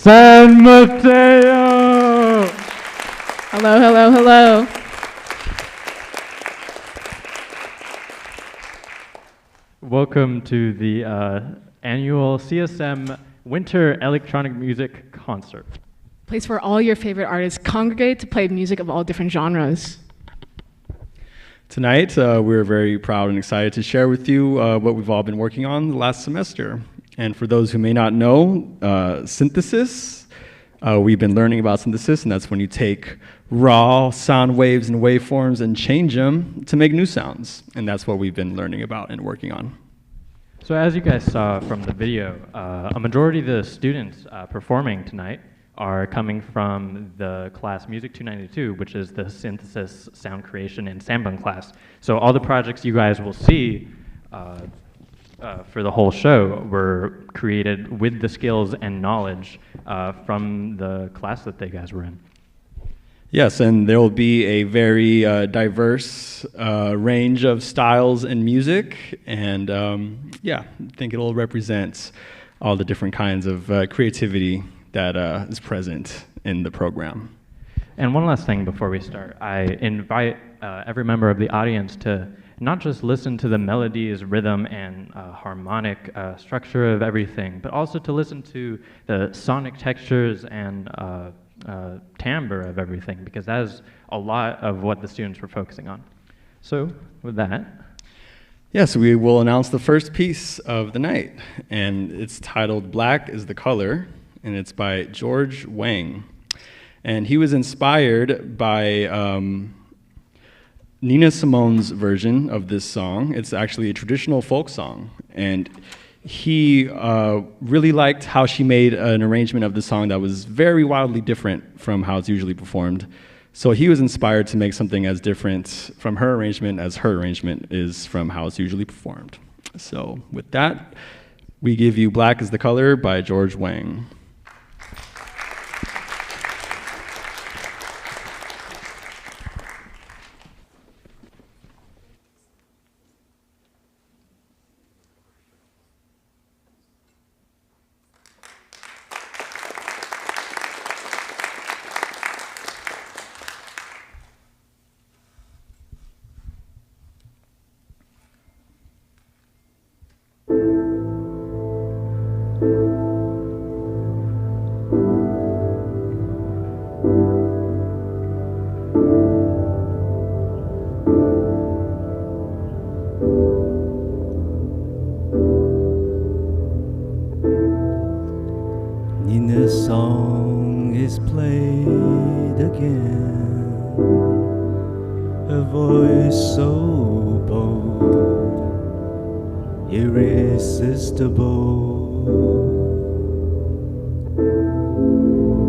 San Mateo! Hello, hello, hello. Welcome to the annual CSM Winter Electronic Music Concert. Place where all your favorite artists congregate to play music of all different genres. Tonight, we're very proud and excited to share with you what we've all been working on the last semester. And for those who may not know, synthesis, we've been learning about synthesis, and that's when you take raw sound waves and waveforms and change them to make new sounds. And that's what we've been learning about and working on. So as you guys saw from the video, a majority of the students performing tonight are coming from the class Music 292, which is the synthesis, sound creation, and sambun class. So all the projects you guys will see for the whole show were created with the skills and knowledge from the class that they guys were in. Yes, and there will be a very diverse range of styles and music, and yeah, I think it'll represent all the different kinds of creativity that is present in the program. And one last thing before we start, I invite every member of the audience to not just listen to the melodies, rhythm, and harmonic structure of everything, but also to listen to the sonic textures and timbre of everything, because that is a lot of what the students were focusing on. So with that. Yes, we will announce the first piece of the night, and it's titled Black is the Color, and it's by George Wang. And he was inspired by Nina Simone's version of this song. It's actually a traditional folk song, and he really liked how she made an arrangement of the song that was very wildly different from how it's usually performed. So he was inspired to make something as different from her arrangement as her arrangement is from how it's usually performed. So with that, we give you Black is the Color by George Wang.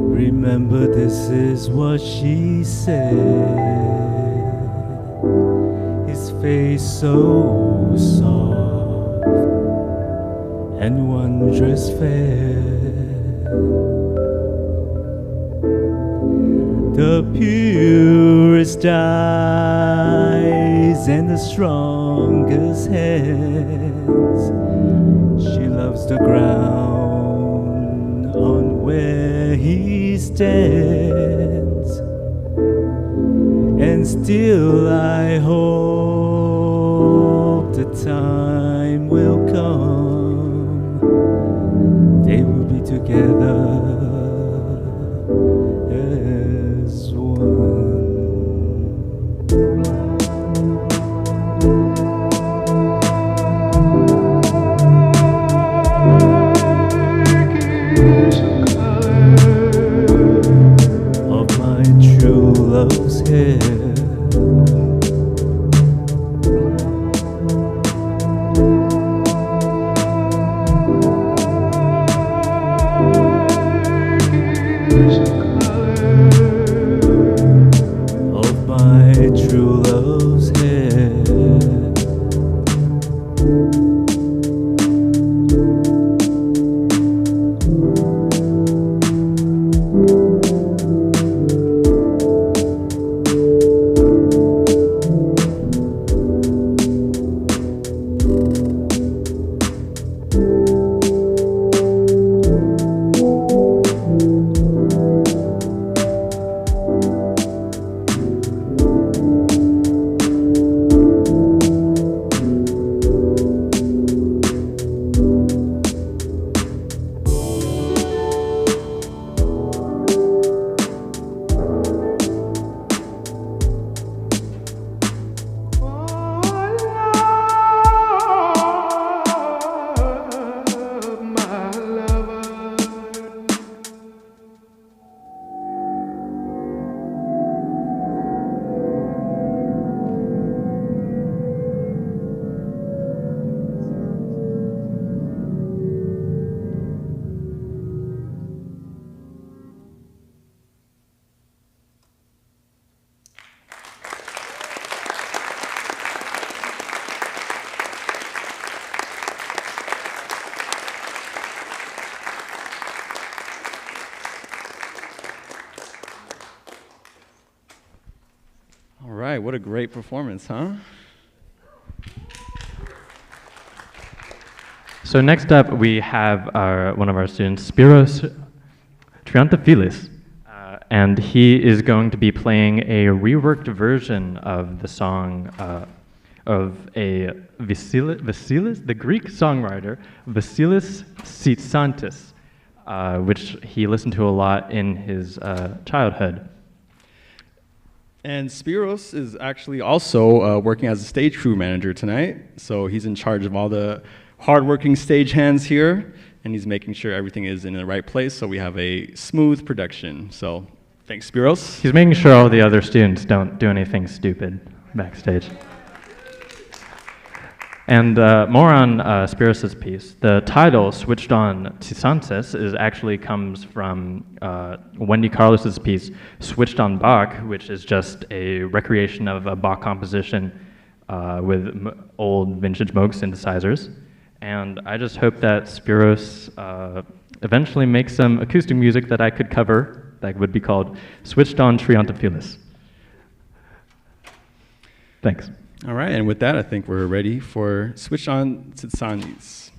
Remember, this is what she said. His face so soft and wondrous fair. The purest eyes and the strongest hands. She loves the ground on where he stands. And still I hope the time will come. They will be together as one. Love's hair. Of my true love's hair. What a great performance, huh? So next up, we have one of our students, Spyros Triantafyllis, and he is going to be playing a reworked version of the song of a Vasilis, the Greek songwriter, Vasilis Tsitsanis, which he listened to a lot in his childhood. And Spyros is actually also working as a stage crew manager tonight. So he's in charge of all the hardworking stage hands here, and he's making sure everything is in the right place so we have a smooth production. So thanks, Spyros. He's making sure all the other students don't do anything stupid backstage. And more on Spyros' piece. The title, Switched on Tsitsanis, actually comes from Wendy Carlos's piece, Switched on Bach, which is just a recreation of a Bach composition with old vintage Moog synthesizers. And I just hope that Spyros eventually makes some acoustic music that I could cover that would be called Switched on Triantafyllis. Thanks. All right, and with that, I think we're ready for Switch on Tsitsanis.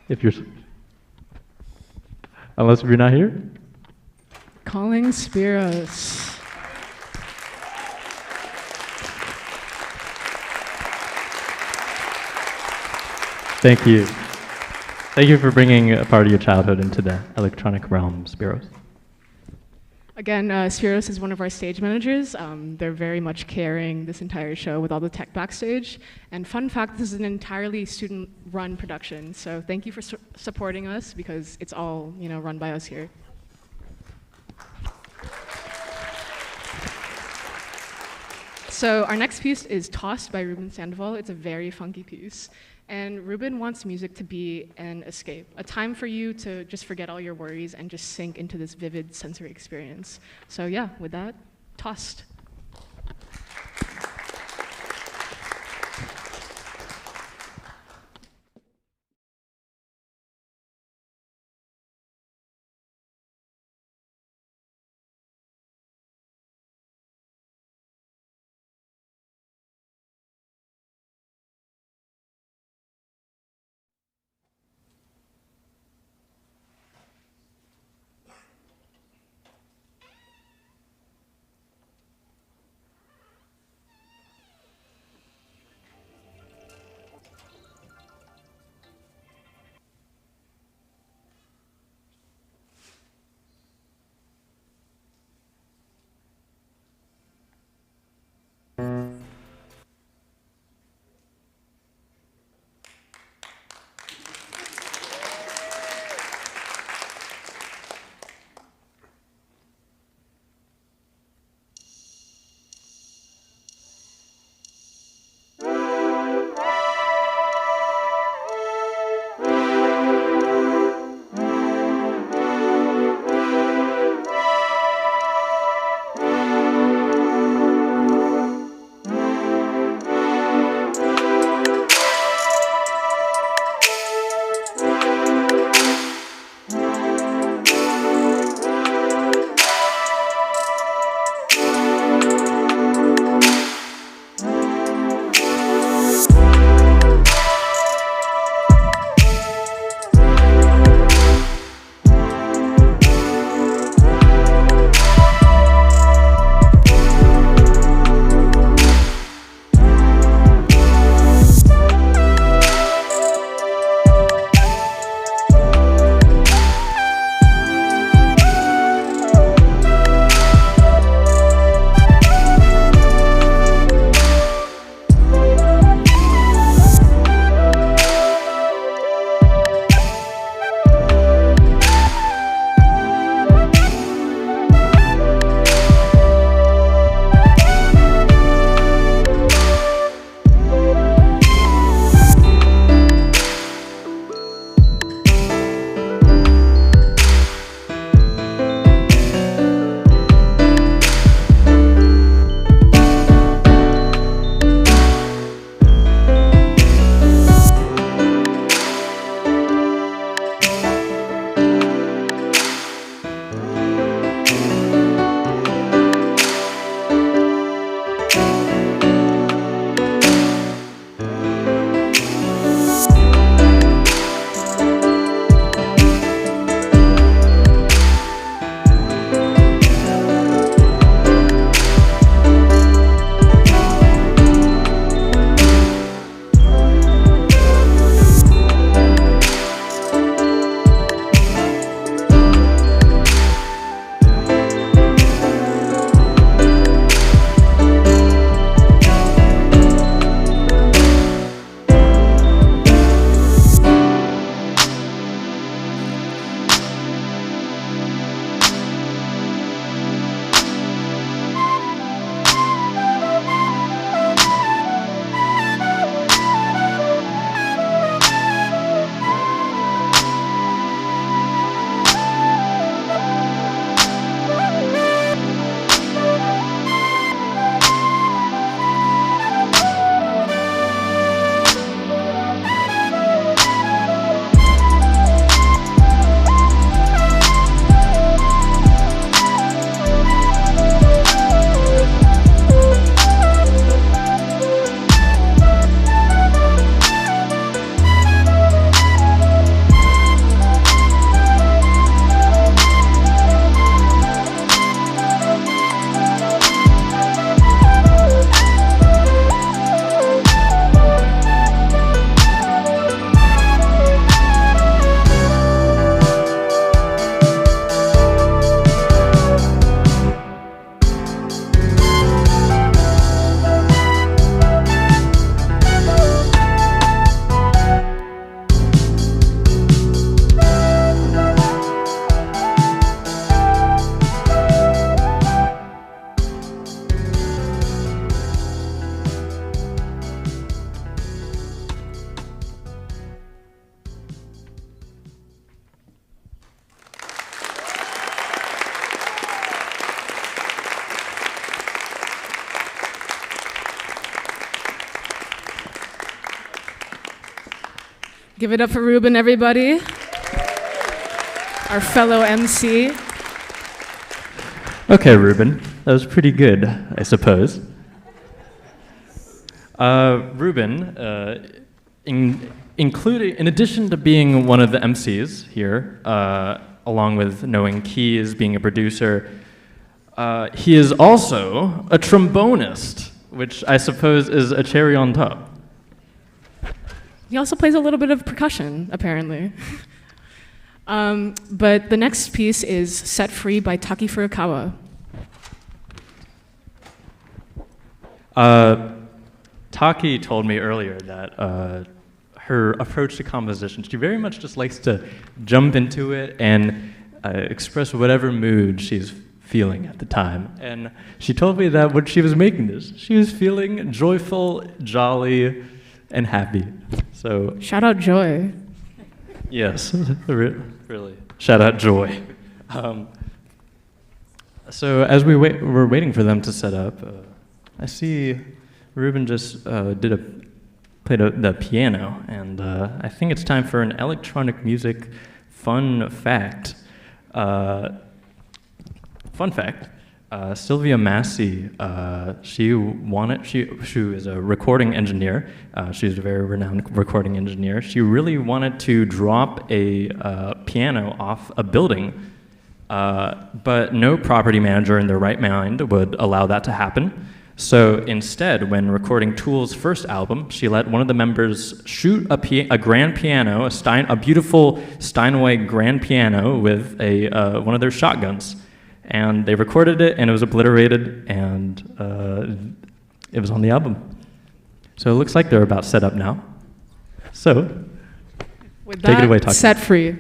If you're, unless if you're not here. Calling Spyros. Thank you. Thank you for bringing a part of your childhood into the electronic realm, Spyros. Again, Spyros is one of our stage managers. They're very much carrying this entire show with all the tech backstage. And fun fact, this is an entirely student-run production. So thank you for supporting us because it's all run by us here. So our next piece is Tossed by Ruben Sandoval. It's a very funky piece. And Ruben wants music to be an escape, a time for you to just forget all your worries and just sink into this vivid sensory experience. So yeah, with that, Tossed. Give it up for Ruben, everybody. Our fellow MC. Okay, Ruben, that was pretty good, I suppose. Ruben, in addition to being one of the MCs here, along with knowing keys, being a producer, he is also a trombonist, which I suppose is a cherry on top. He also plays a little bit of percussion, apparently. But the next piece is Set Free by Taki Furukawa. Taki told me earlier that her approach to composition, she very much just likes to jump into it and express whatever mood she's feeling at the time. And she told me that when she was making this, she was feeling joyful, jolly, and happy. So shout out Joy. yes, really. Shout out Joy. So as we're waiting for them to set up, I see Ruben just played the piano, and I think it's time for an electronic music fun fact. Fun fact, Sylvia Massey, she is a recording engineer. She's a very renowned recording engineer. She really wanted to drop a piano off a building, but no property manager in their right mind would allow that to happen. So instead, when recording Tool's first album, she let one of the members shoot a grand piano, a beautiful Steinway grand piano with one of their shotguns. And they recorded it, and it was obliterated, and it was on the album. So it looks like they're about set up now. So, With take it away, that, Taki. Set Free.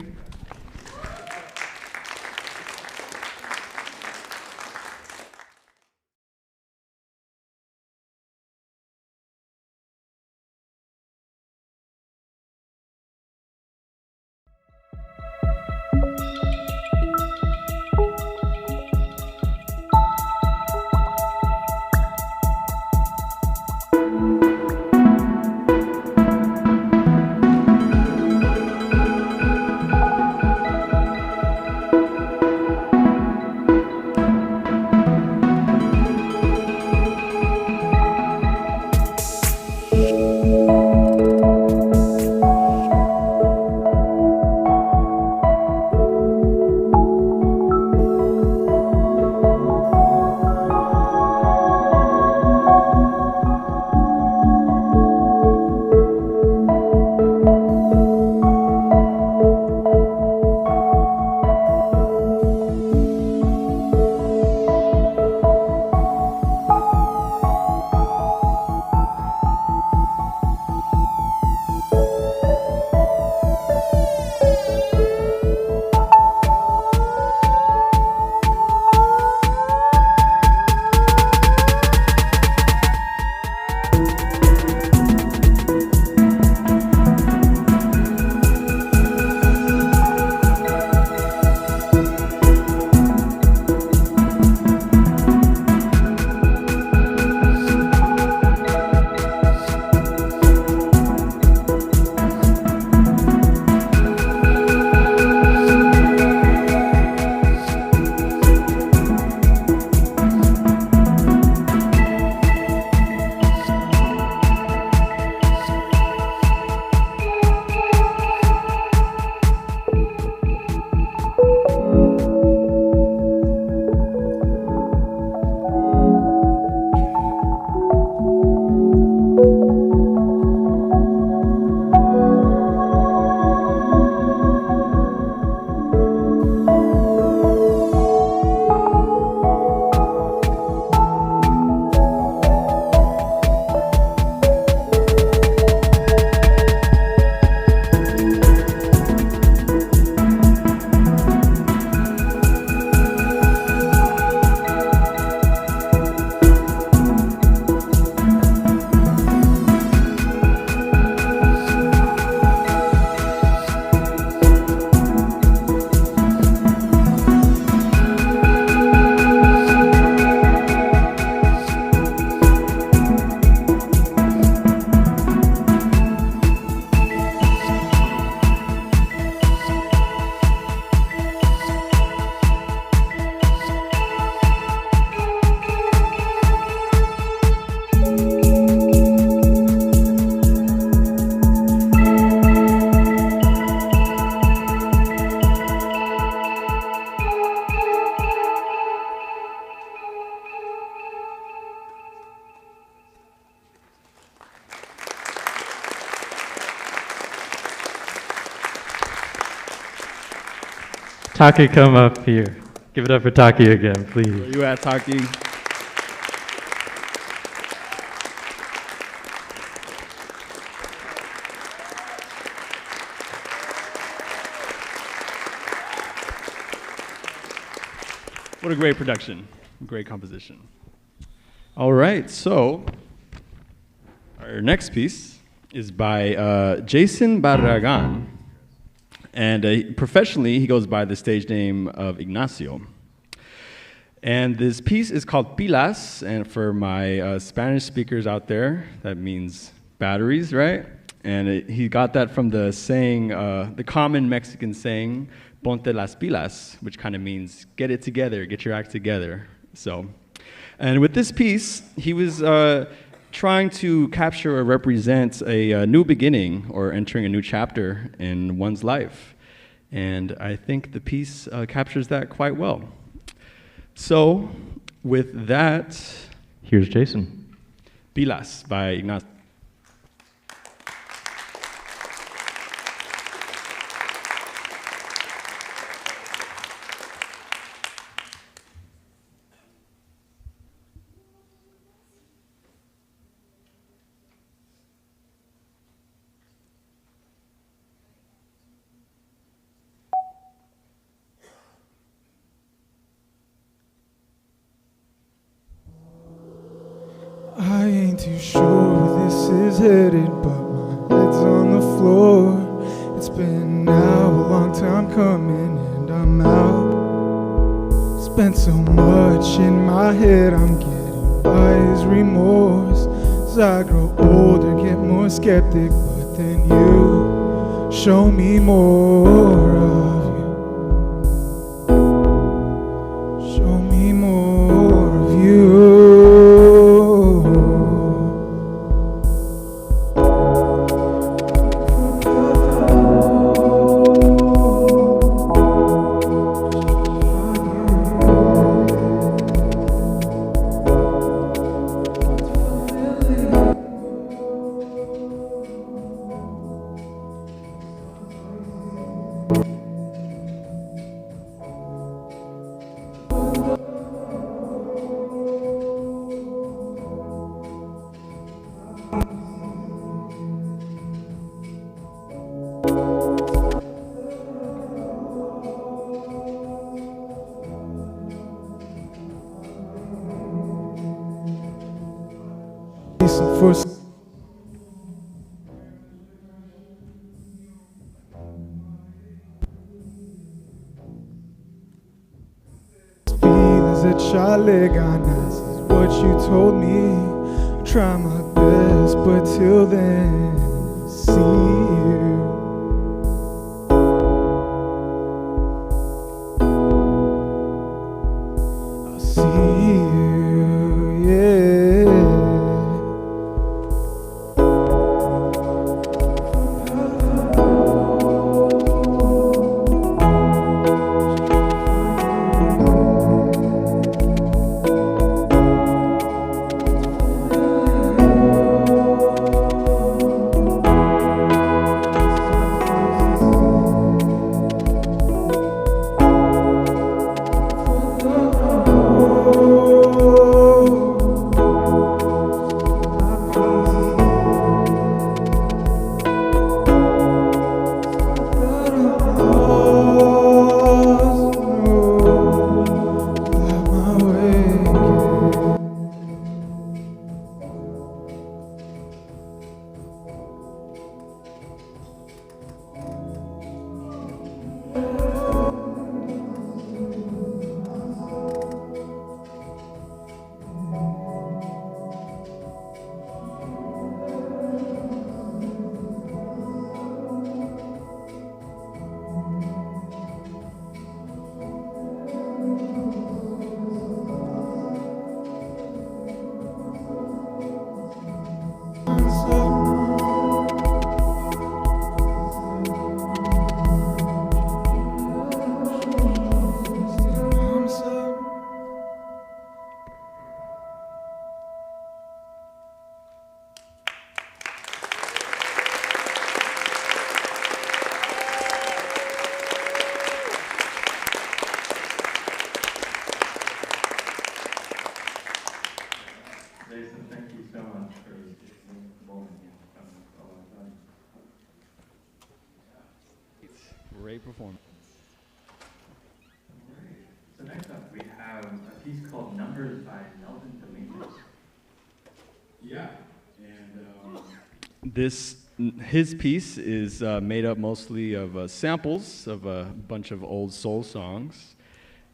Taki, come up here. Give it up for Taki again, please. Where you at, Taki? What a great production. Great composition. All right, so our next piece is by Jason Barragan. And professionally, he goes by the stage name of Ignacio. And this piece is called Pilas. And for my Spanish speakers out there, that means batteries, right? And he got that from the saying, the common Mexican saying, ponte las pilas, which kind of means get it together, get your act together. So, and with this piece, he was trying to capture or represent a new beginning or entering a new chapter in one's life. And I think the piece captures that quite well. So, with that, here's Jason. Pilas by Ignacio. I ain't too sure where this is headed, but my head's on the floor. It's been now a long time coming and I'm out. Spent so much in my head, I'm getting by his remorse. As I grow older, get more skeptic, but then you show me more of you. Show me more of you. Ganas is what you told me. I'll try my best, but till then, see you. I'll see you, yeah. Great performance. So next up, we have a piece called Numbers by Nelvin Dominguez. Yeah, and his piece is made up mostly of samples of a bunch of old soul songs,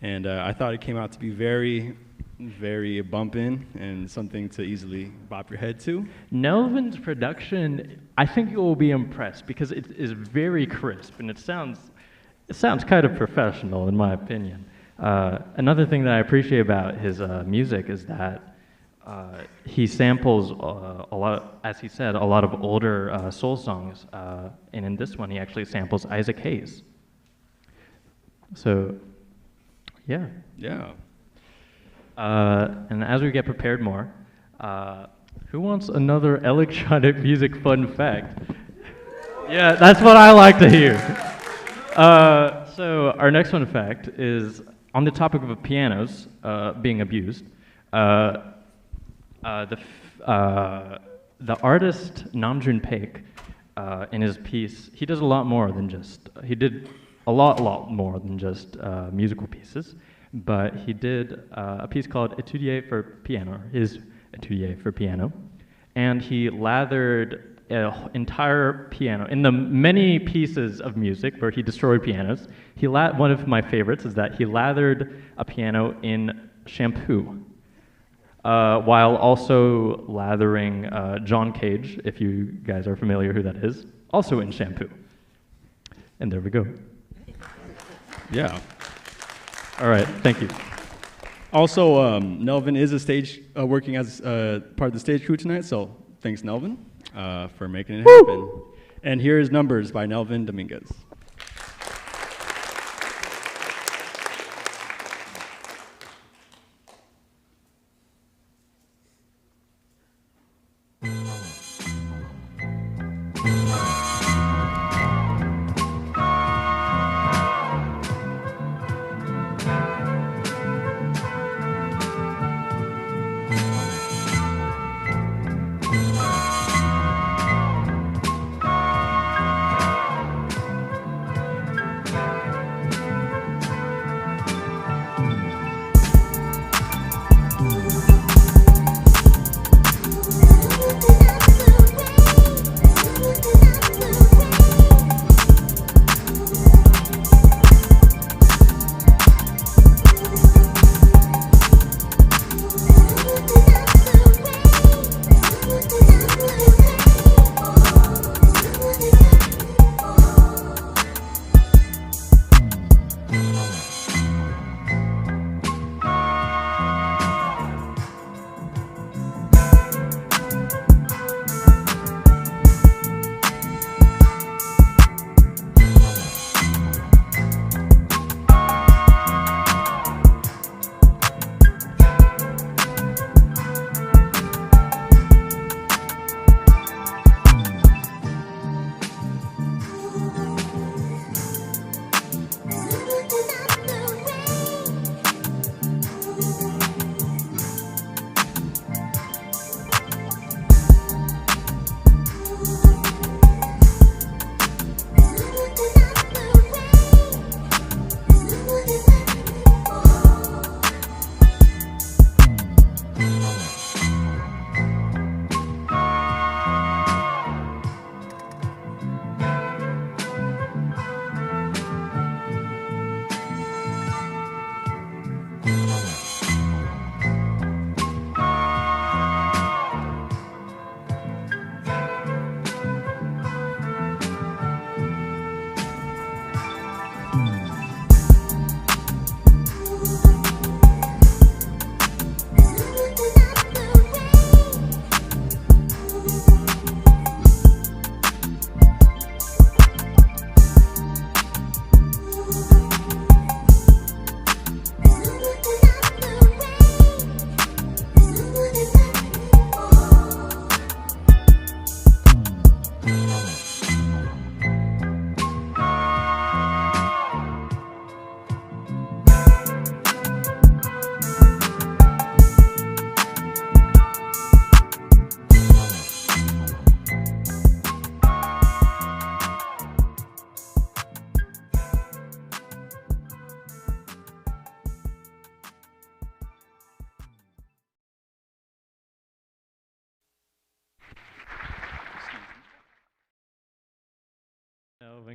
and I thought it came out to be very, very bumpin' and something to easily bop your head to. Nelvin's production, I think you will be impressed because it is very crisp and it sounds kind of professional in my opinion. Another thing that I appreciate about his music is that he samples a lot, as he said, a lot of older soul songs, and in this one he actually samples Isaac Hayes. So, yeah. Yeah. And as we get prepared more, who wants another electronic music fun fact? Yeah, that's what I like to hear. So our next fun fact is on the topic of pianos being abused. The artist Namjoon Paik, in his piece, he does a lot more than just, he did a lot more than just musical pieces, but he did a piece called Etudier for Piano, his Etudier for Piano, and he lathered an entire piano. In the many pieces of music where he destroyed pianos, one of my favorites is that he lathered a piano in shampoo, while also lathering John Cage, if you guys are familiar who that is, also in shampoo. And there we go. Yeah. All right, thank you. Also, Nelvin is working as part of the stage crew tonight, so thanks, Nelvin, for making it happen. And here is Numbers by Nelvin Dominguez.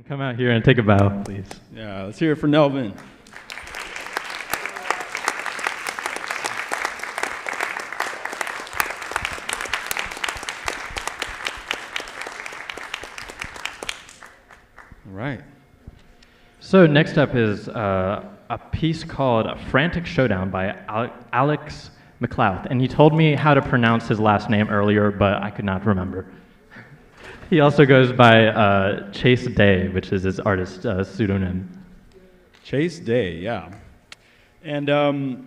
come out here and take a bow, please. Yeah, let's hear it for Nelvin. All right. So next up is a piece called Frantic Showdown by Alex McLouth. And he told me how to pronounce his last name earlier, but I could not remember. He also goes by Chase Day, which is his artist pseudonym. Chase Day, yeah. And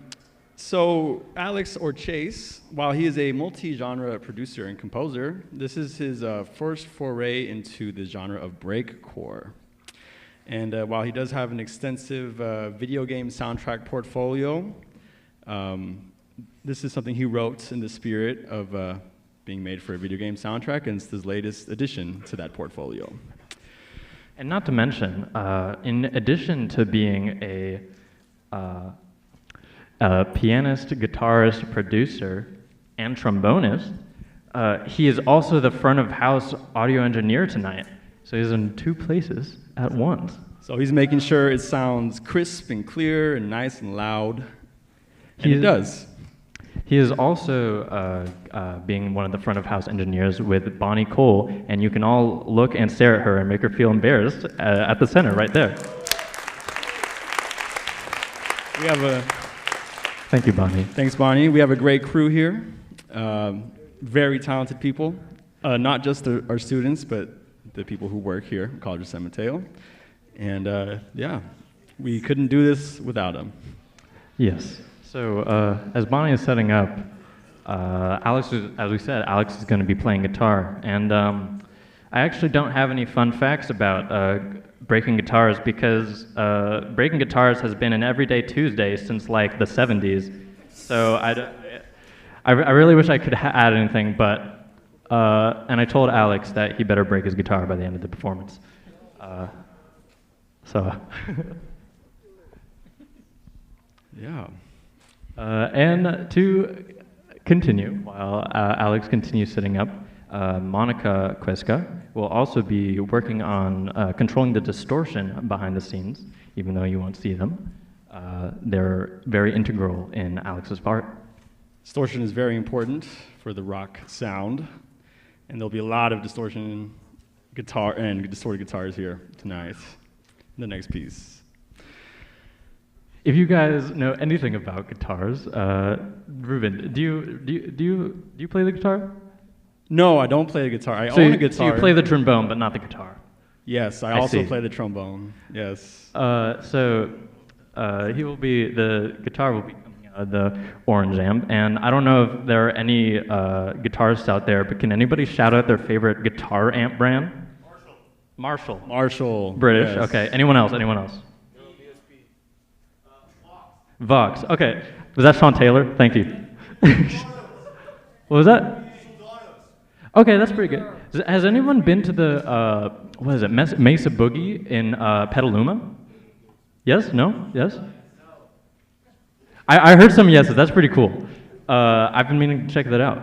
so Alex, or Chase, while he is a multi-genre producer and composer, this is his first foray into the genre of breakcore. And while he does have an extensive video game soundtrack portfolio, this is something he wrote in the spirit of being made for a video game soundtrack, and it's his latest addition to that portfolio. And not to mention, in addition to being a pianist, guitarist, producer, and trombonist, he is also the front of house audio engineer tonight. So he's in two places at once. So he's making sure it sounds crisp and clear and nice and loud. And it does. He is also being one of the front of house engineers with Bonnie Cole, and you can all look and stare at her and make her feel embarrassed at the center right there. We have a... Thank you, Bonnie. Thanks, Bonnie. We have a great crew here. Very talented people. Not just our students, but the people who work here at College of San Mateo. And yeah, we couldn't do this without them. Yes. So as Bonnie is setting up, Alex, as we said, Alex is going to be playing guitar. And I actually don't have any fun facts about breaking guitars because breaking guitars has been an everyday Tuesday since like the 70s. So I really wish I could add anything, but and I told Alex that he better break his guitar by the end of the performance. Yeah. And to continue, while Alex continues sitting up, Monica Cuesca will also be working on controlling the distortion behind the scenes, even though you won't see them. They're very integral in Alex's part. Distortion is very important for the rock sound, and there'll be a lot of distortion guitar and distorted guitars here tonight. The next piece. If you guys know anything about guitars, Ruben, do you play the guitar? No, I don't play the guitar. I own a guitar. So you play the trombone, but not the guitar. Yes, I also play the trombone. Yes. The guitar will be coming out of the orange amp, and I don't know if there are any guitarists out there, but can anybody shout out their favorite guitar amp brand? Marshall. British. Yes. Okay. Anyone else? Vox. Okay. Was that Sean Taylor? Thank you. What was that? Okay, that's pretty good. Has anyone been to the Mesa Boogie in Petaluma? Yes? No? Yes? I heard some yeses. That's pretty cool. I've been meaning to check that out.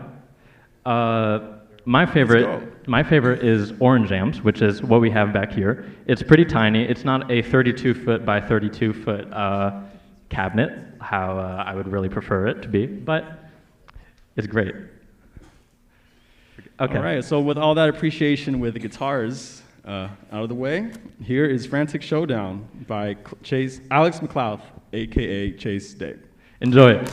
My favorite is orange amps, which is what we have back here. It's pretty tiny. It's not a 32-foot by 32-foot cabinet, how I would really prefer it to be, but it's great. Okay. All right, so with all that appreciation with the guitars out of the way, here is Frantic Showdown by Alex McLouth, a.k.a. Chase Day. Enjoy it.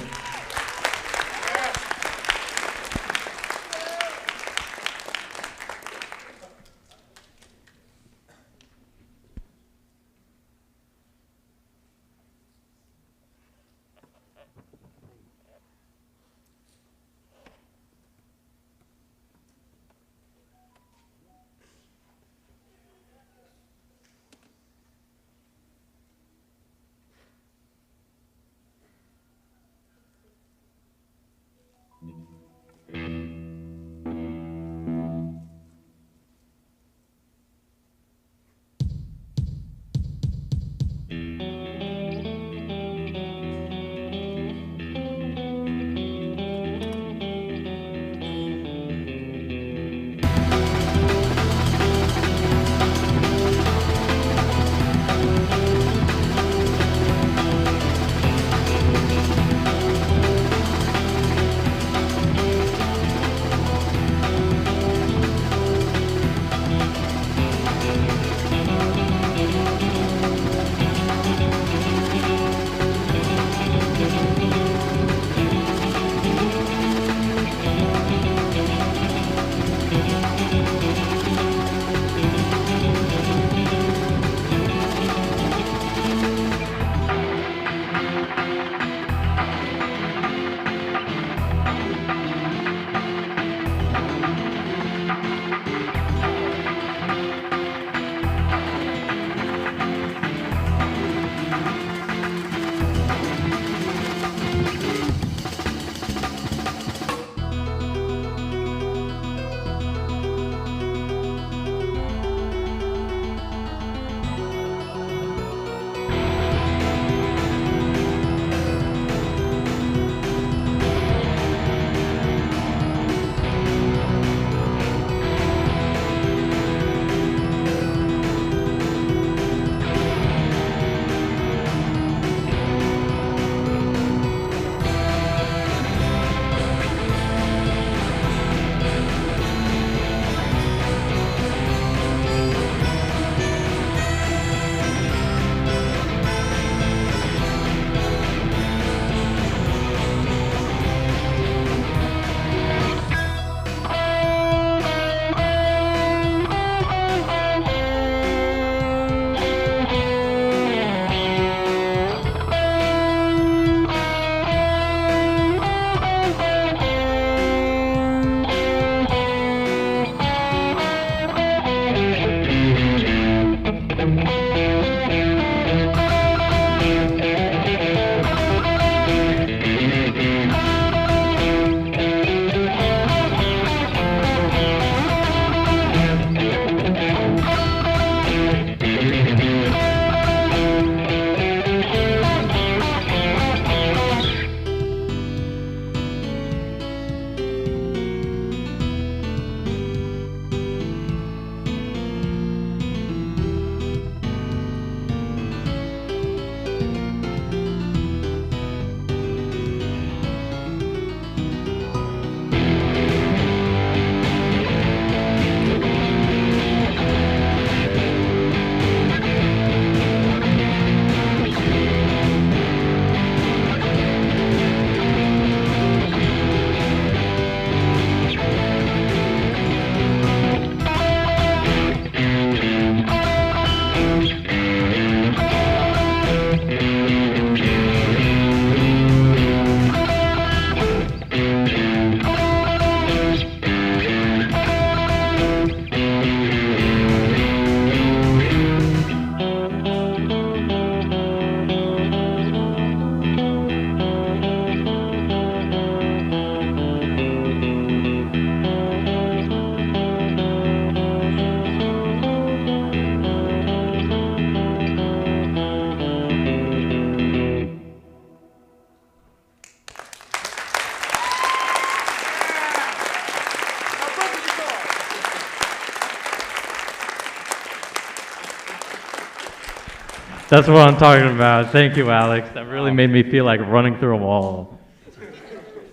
That's what I'm talking about. Thank you, Alex. That really made me feel like running through a wall.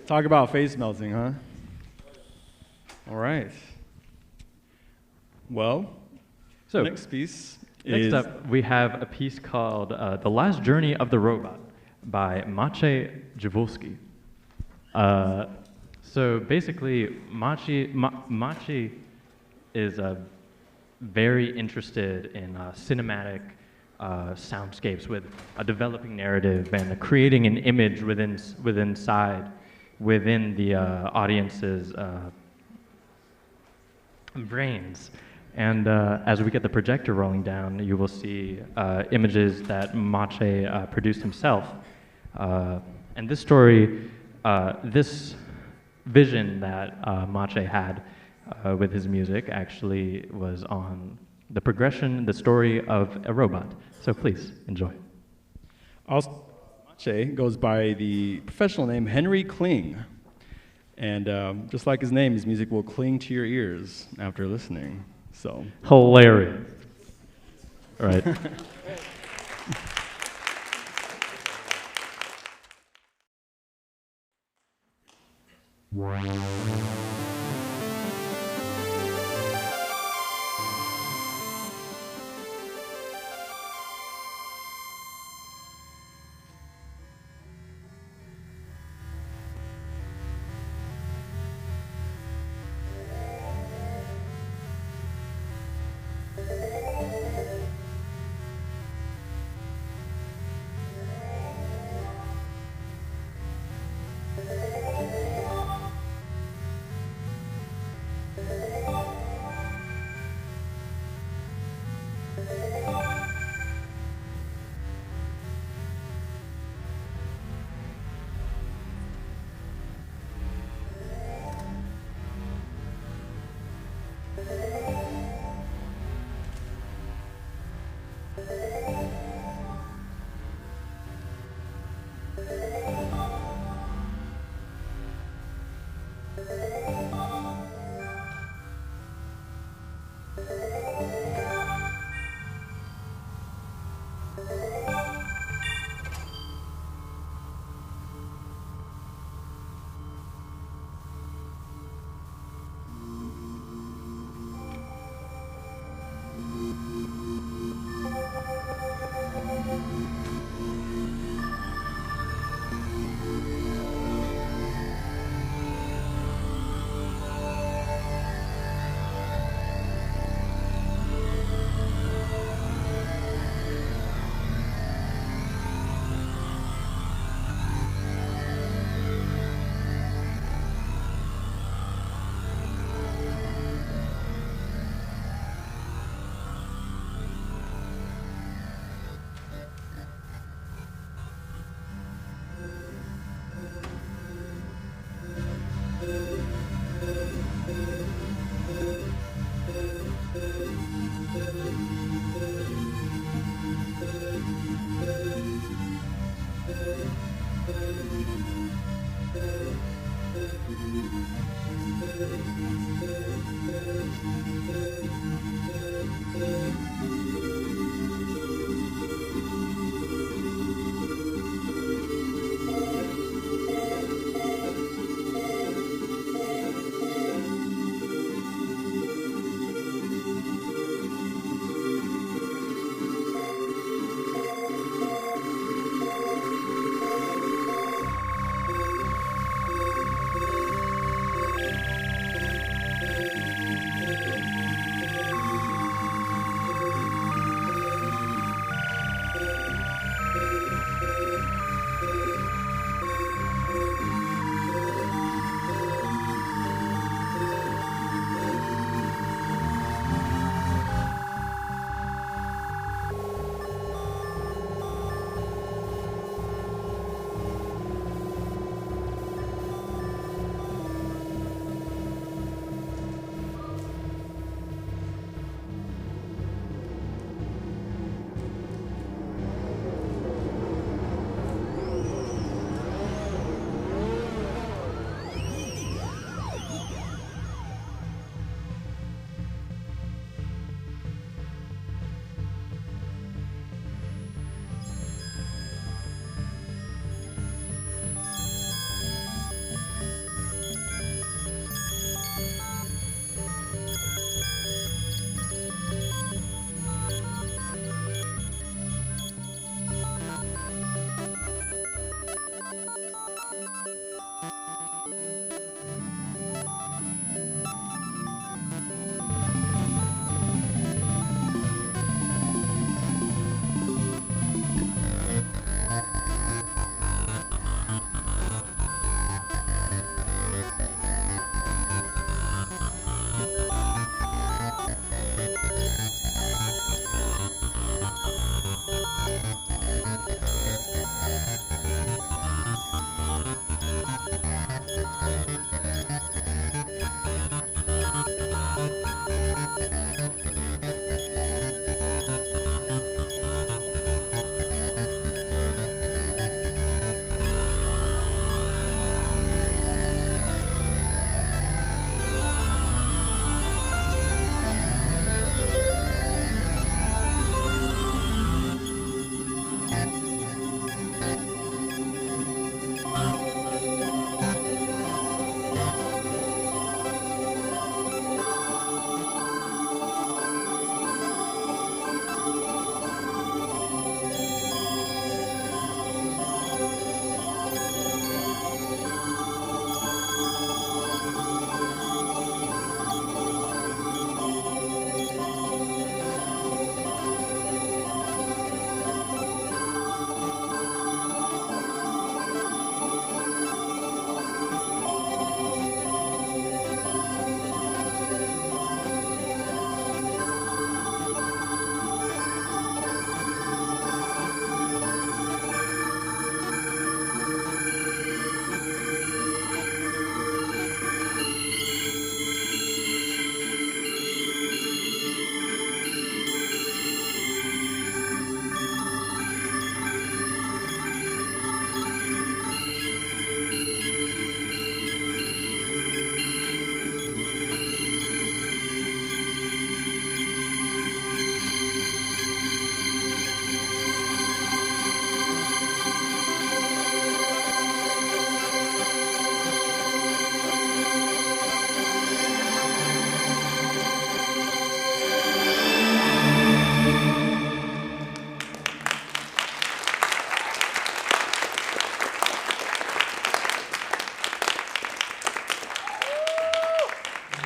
Talk about face melting, huh? All right. Well, So next piece next is up, we have a piece called "The Last Journey of the Robot" by Maciej Dziewulski. So basically, Maciej is very interested in cinematic soundscapes with a developing narrative and creating an image within the audience's brains. And as we get the projector rolling down, you will see images that Maciej produced himself. And this story, this vision that Maciej had with his music actually was on the progression, the story of a robot. So please enjoy. also Maciej goes by the professional name Henry Kling. And just like his name, his music will cling to your ears after listening. So Hilarious. All right.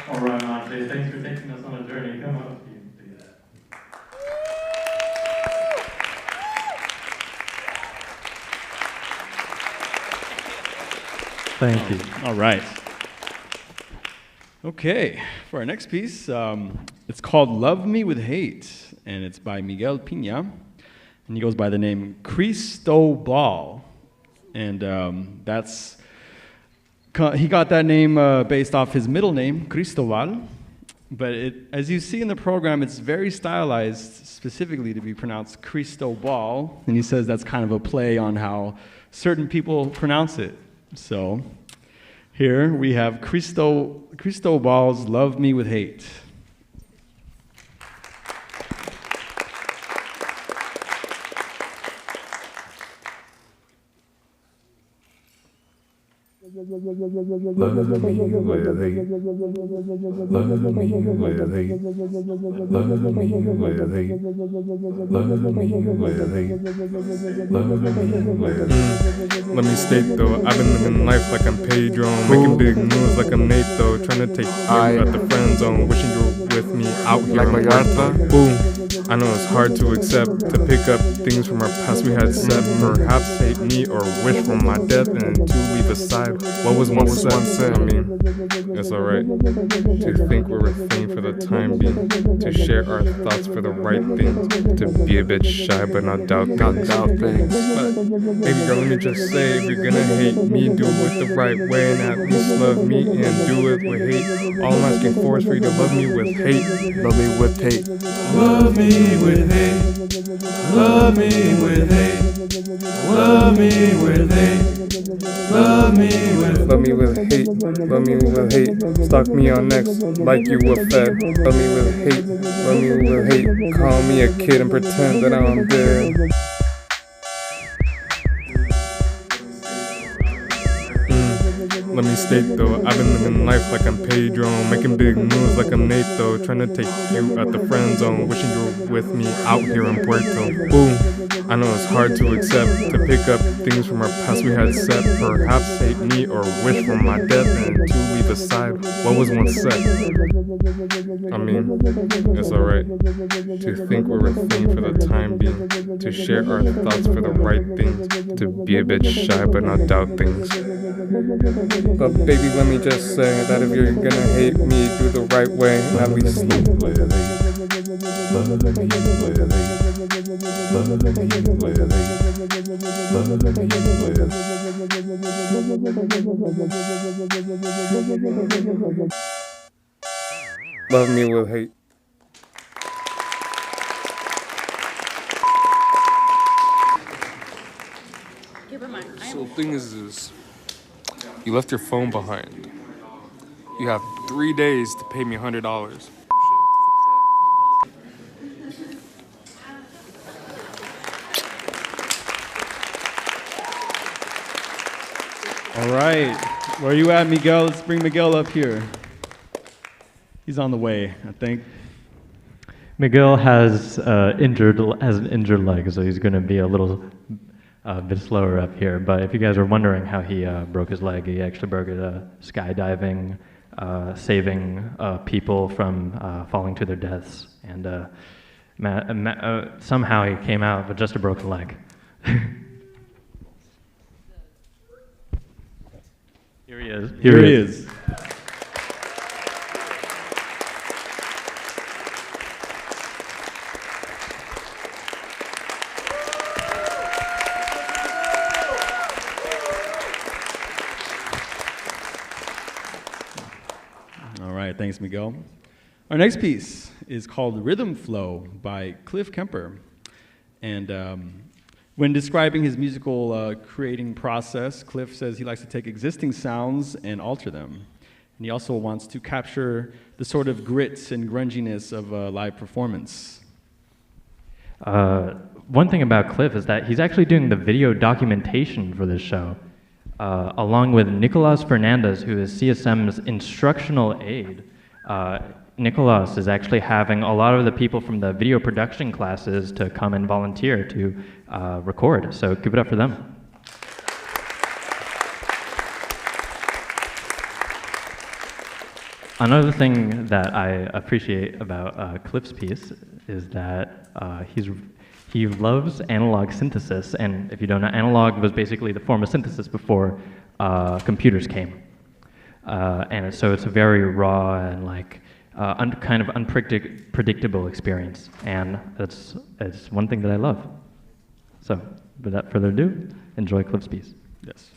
All right, Maciej, thanks for taking us on a journey. Come on, you can do that. Thank you. All right. Okay, for our next piece, it's called Love Me With Hate, and it's by Miguel Pina, and he goes by the name KriStoeBaIL, and he got that name based off his middle name, KriStoeBaIL, but as you see in the program, it's very stylized, specifically to be pronounced KriStoeBaIL, and he says that's kind of a play on how certain people pronounce it. So here we have KriStoeBaIL's Love Me With Hate. Love me with hate. Love me with hate. Love me with hate. Love me with hate. Let me state though, I've been living life like I'm Pedro, making big moves like I'm Nate though, trying to take you out the friend zone, wishing you were with me out here like Martha. Boom. I know it's hard to accept, to pick up things from our past we had set, perhaps hate me or wish for my death, and to leave aside what was once said. I mean, it's alright to think we're a thing for the time being, to share our thoughts for the right things, to be a bit shy but not doubt things. But baby girl, let me just say, if you're gonna hate me, do it the right way and at least love me and do it with hate. All I'm asking for is for you to love me with hate. Love me with hate. Love me with hate. Love me with hate. Love me with hate. Love me with hate. Love me with hate. Stalk me on next like you were fed. Love me with hate. Love me with hate. Call me a kid and pretend that I'm dead. Let me state though, I've been living life like I'm Pedro, making big moves like I'm Nate though, trying to take you out the friend zone, wishing you were with me out here in Puerto. Boom. I know it's hard to accept, to pick up things from our past we had set, perhaps hate me or wish for my death, and to leave aside what was once said. I mean, it's alright to think we're a thing for the time being, to share our thoughts for the right things, to be a bit shy but not doubt things. But baby, let me just say that if you're gonna hate me, do the right way, at least. Love me with hate. So the thing is, you left your phone behind. You have 3 days to pay me $100. All right. Where are you at, Miguel? Let's bring Miguel up here. He's on the way, I think. Miguel has an injured leg, so he's going to be a little bit slower up here. But if you guys are wondering how he broke his leg, he actually broke it skydiving, saving people from falling to their deaths, and somehow he came out with just a broken leg. Here he is. Here he is. All right, thanks, Miguel. Our next piece is called Rhythm Flow by Kemper. And when describing his musical creating process, Cliff says he likes to take existing sounds and alter them. And he also wants to capture the sort of grit and grunginess of a live performance. One thing about Cliff is that he's actually doing the video documentation for this show, along with Nicolas Fernandez, who is CSM's instructional aide. Nicolas is actually having a lot of the people from the video production classes to come and volunteer to record, so give it up for them. Another thing that I appreciate about Cliff's piece is that he loves analog synthesis, and if you don't know, analog was basically the form of synthesis before computers came. And so it's a very raw and kind of unpredictable experience, and it's one thing that I love. So, without further ado, enjoy Cliff's piece. Yes.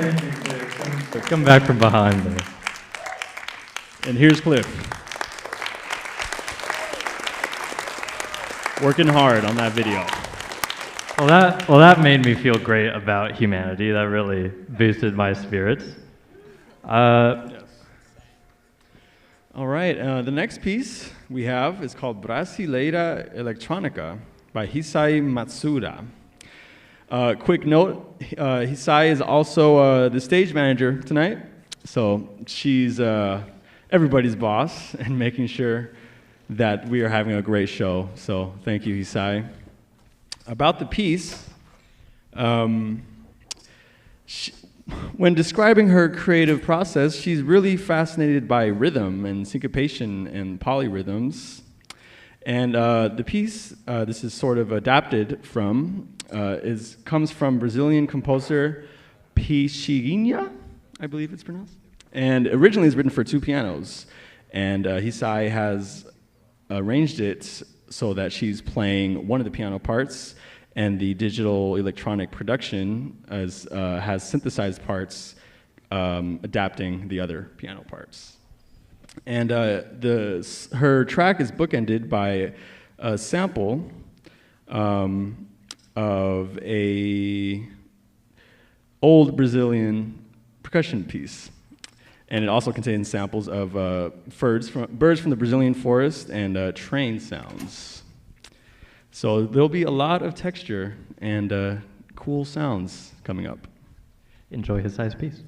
Thank you, Cliff. Come back from behind there. And here's Cliff. Working hard on that video. Well, that made me feel great about humanity. That really boosted my spirits. Yes. All right, the next piece we have is called Brazileira Electronica by Hisae Matsuura. Quick note, Hisae is also the stage manager tonight, so she's everybody's boss and making sure that we are having a great show. So thank you, Hisae. About the piece, when describing her creative process, she's really fascinated by rhythm and syncopation and polyrhythms. And the piece, this is sort of adapted from, comes from Brazilian composer Pixinguinha, I believe it's pronounced. And originally it's written for 2 pianos. And Hisae has arranged it so that she's playing one of the piano parts, and the digital electronic production has synthesized parts adapting the other piano parts. And her track is bookended by a sample of a old Brazilian percussion piece. And it also contains samples of birds from the Brazilian forest and train sounds. So there'll be a lot of texture and cool sounds coming up. Enjoy Hisae's piece.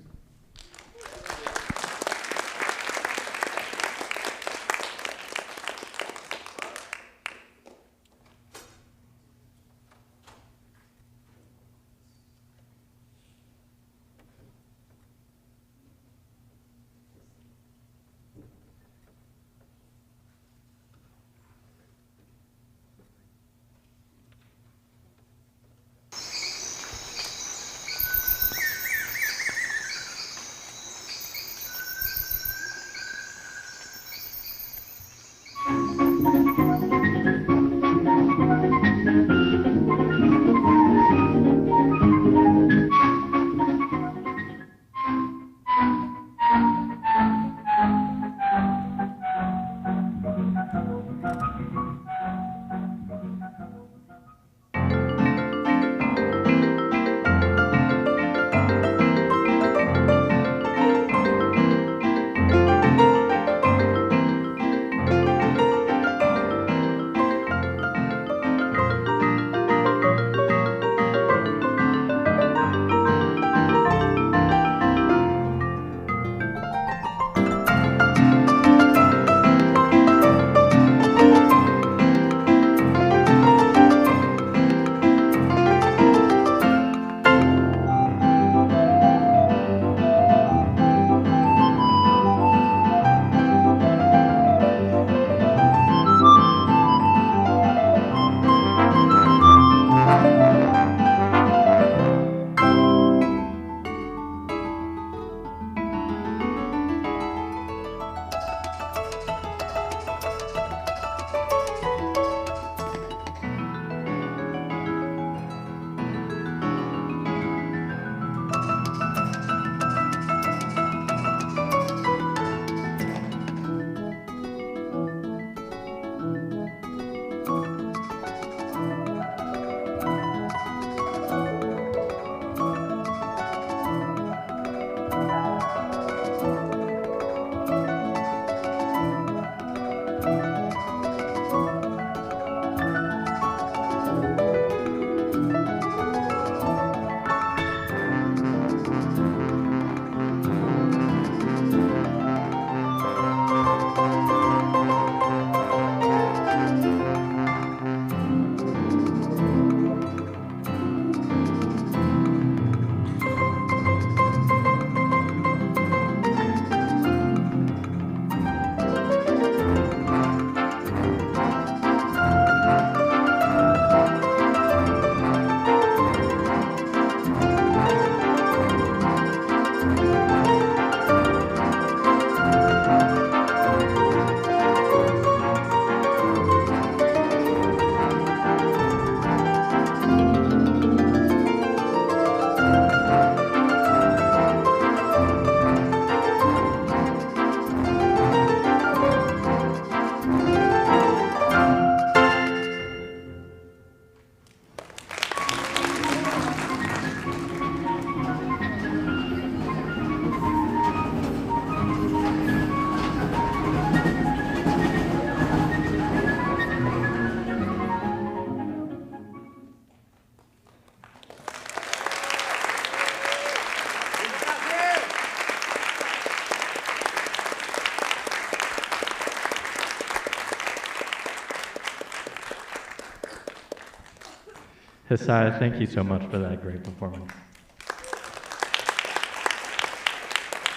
Hisae, thank you so much for that great performance.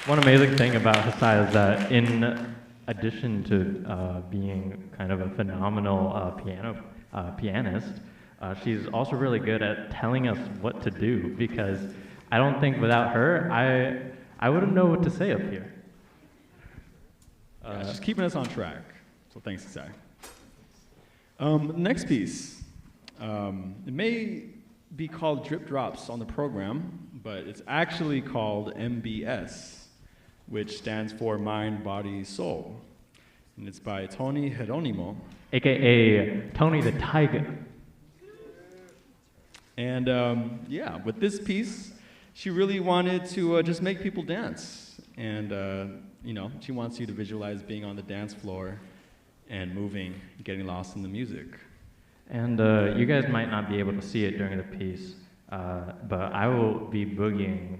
One amazing thing about Hisae is that in addition to being kind of a phenomenal pianist, she's also really good at telling us what to do, because I don't think without her, I wouldn't know what to say up here. Yeah, she's keeping us on track. So thanks, Hisae. Next piece. It may be called Drip Drops on the program, but it's actually called MBS, which stands for Mind, Body, Soul. And it's by Tony Geronimo. AKA Tony the Tiger. And yeah, with this piece, she really wanted to just make people dance. And you know, she wants you to visualize being on the dance floor and moving, getting lost in the music. And you guys might not be able to see it during the piece, but I will be boogieing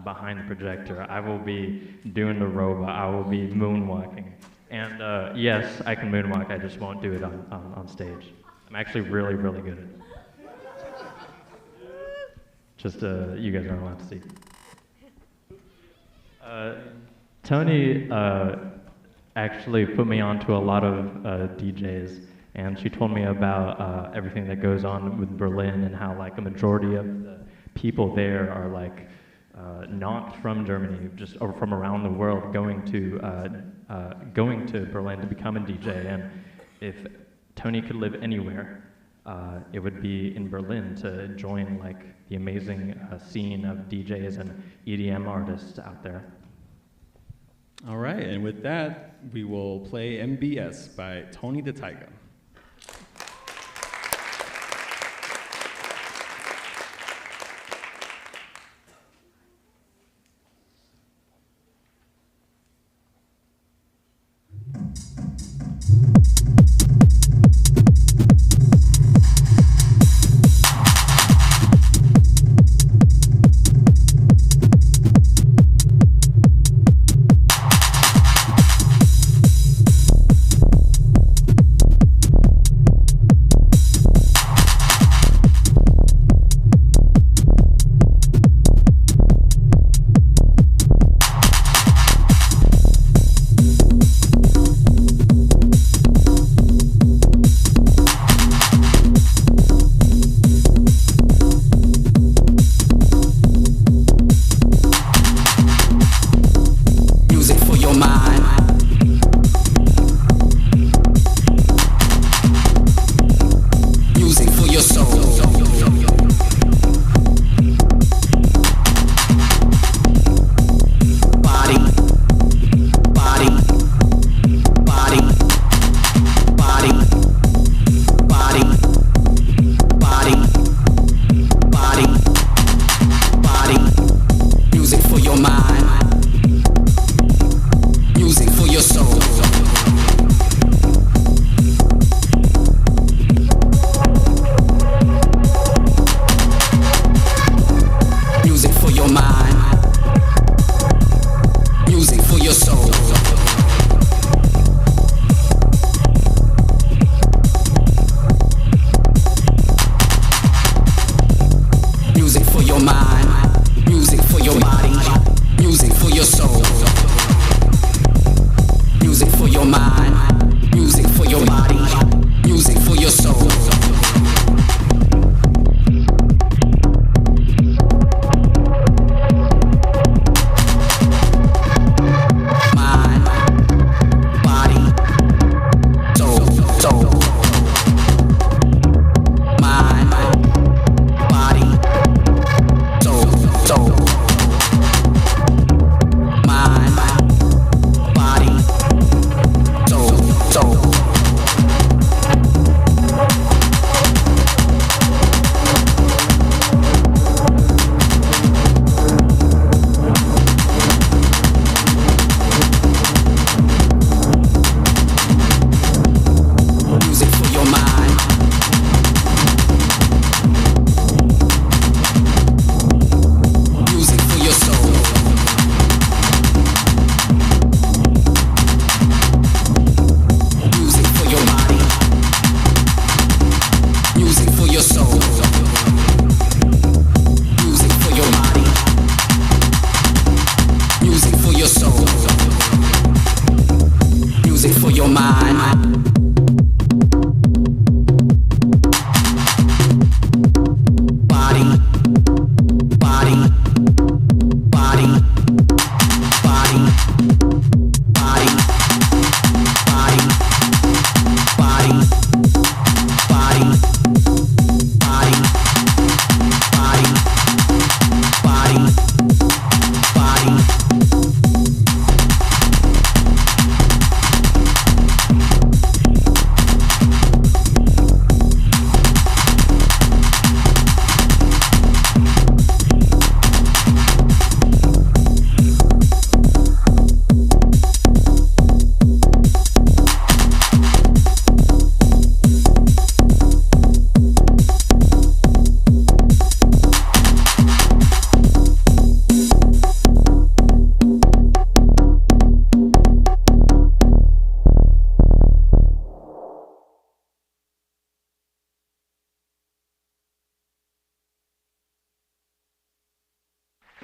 behind the projector. I will be doing the robot. I will be moonwalking. And yes, I can moonwalk. I just won't do it on stage. I'm actually really, really good at it. Just you guys aren't allowed to see. Tony actually put me onto a lot of DJs, and she told me about everything that goes on with Berlin and how like a majority of the people there are like not from Germany, just or from around the world, going to Berlin to become a DJ. And if Tony could live anywhere, it would be in Berlin to join like the amazing scene of DJs and EDM artists out there. All right, and with that, we will play MBS by Tony the Tiger.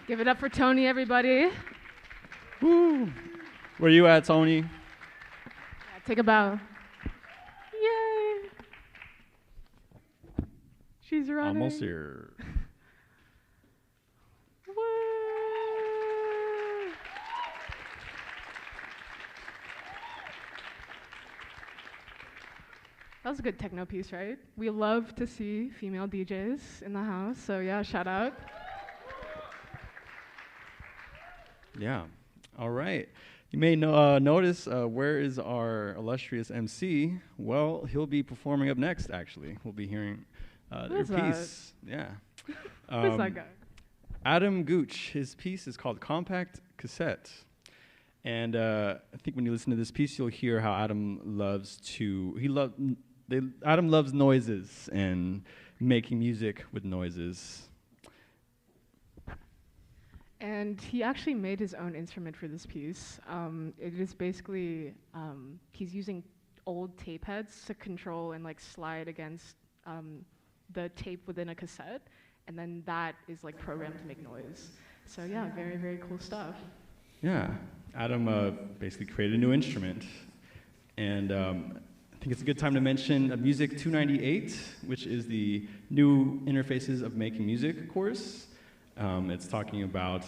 Give it up for Tony, everybody. Woo. Where you at, Tony? Yeah, take a bow. Yay! She's running. Almost here. Woo! That was a good techno piece, right? We love to see female DJs in the house, so yeah, shout out. Yeah. All right. You may notice where is our illustrious MC? Well, he'll be performing up next, actually. We'll be hearing their Who's that? piece. Yeah. Who's that guy? Adam Gooch. His piece is called Compact Cassette. And I think when you listen to this piece, you'll hear how Adam loves Adam loves noises and making music with noises. And he actually made his own instrument for this piece. It is basically, he's using old tape heads to control and like slide against the tape within a cassette, and then that is like programmed to make noise. So yeah, very, very cool stuff. Yeah, Adam basically created a new instrument. And I think it's a good time to mention Music 298, which is the new Interfaces of Making Music course. It's talking about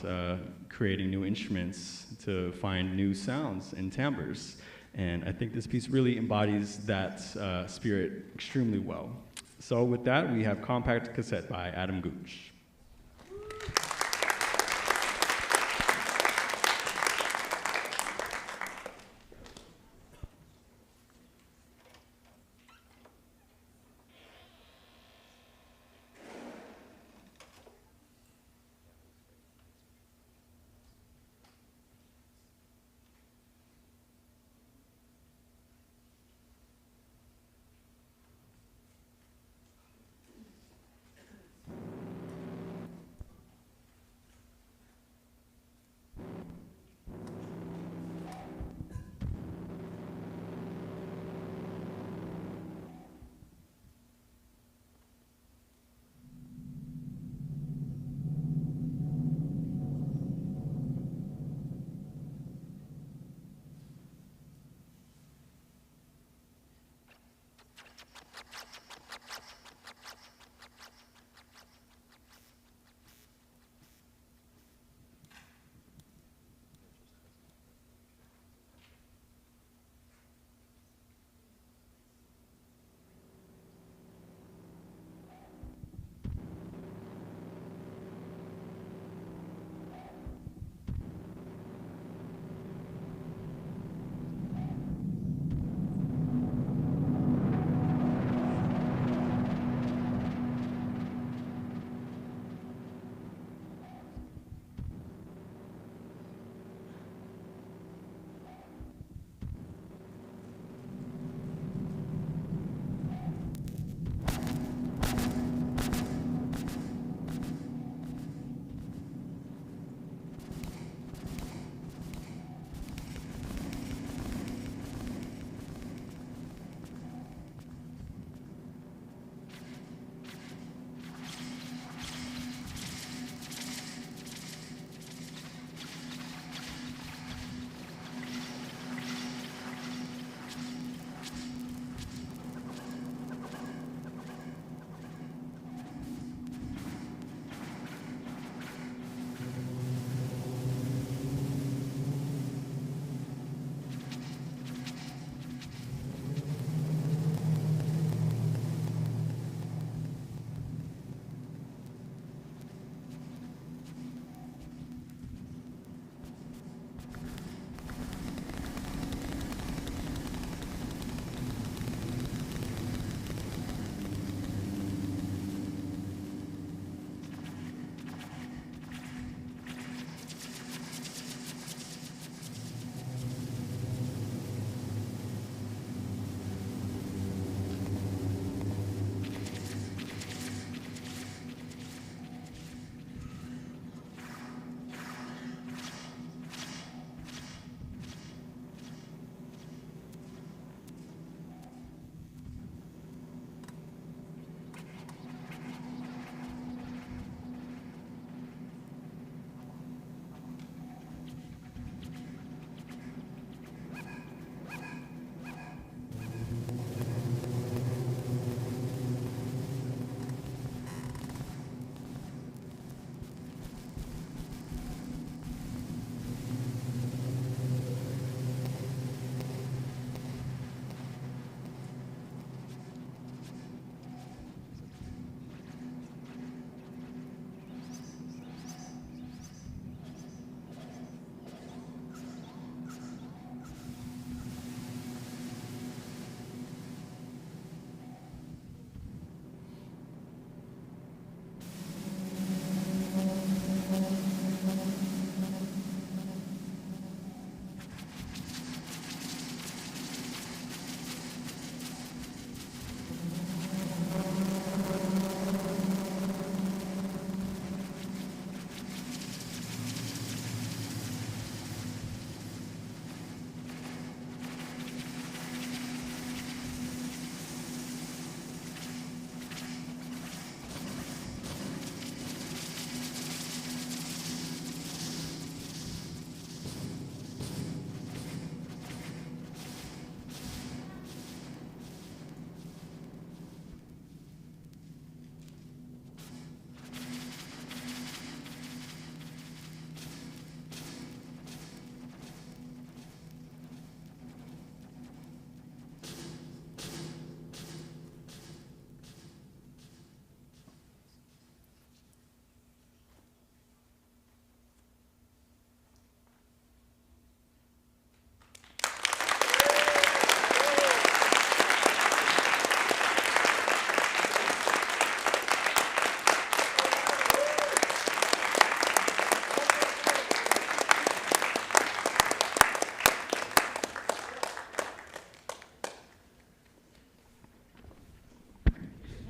creating new instruments to find new sounds and timbres. And I think this piece really embodies that spirit extremely well. So with that, we have Compact Cassette by Adam Gooch.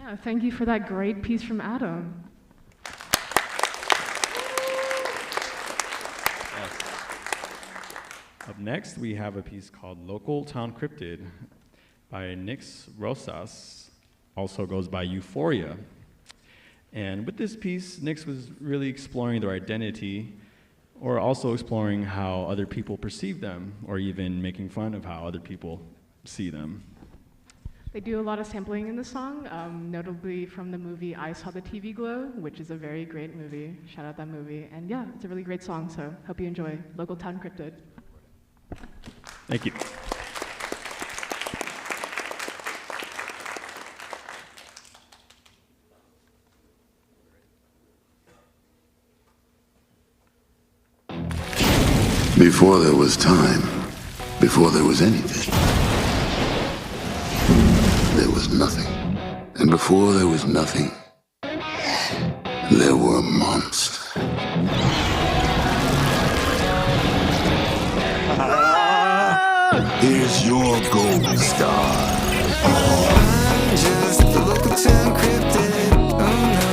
Yeah, thank you for that great piece from Adam. Yes. Up next, we have a piece called Local Town Cryptid by Nix Rosas, also goes by Euphoria. And with this piece, Nix was really exploring their identity, or also exploring how other people perceive them, or even making fun of how other people see them. They do a lot of sampling in the song, notably from the movie I Saw the TV Glow, which is a very great movie. Shout out that movie. And yeah, it's a really great song, so hope you enjoy Local Town Cryptid. Thank you. Before there was time, before there was anything, there was nothing. And before there was nothing, there were monsters. Here's your gold star. I'm just a local town cryptid. Oh no,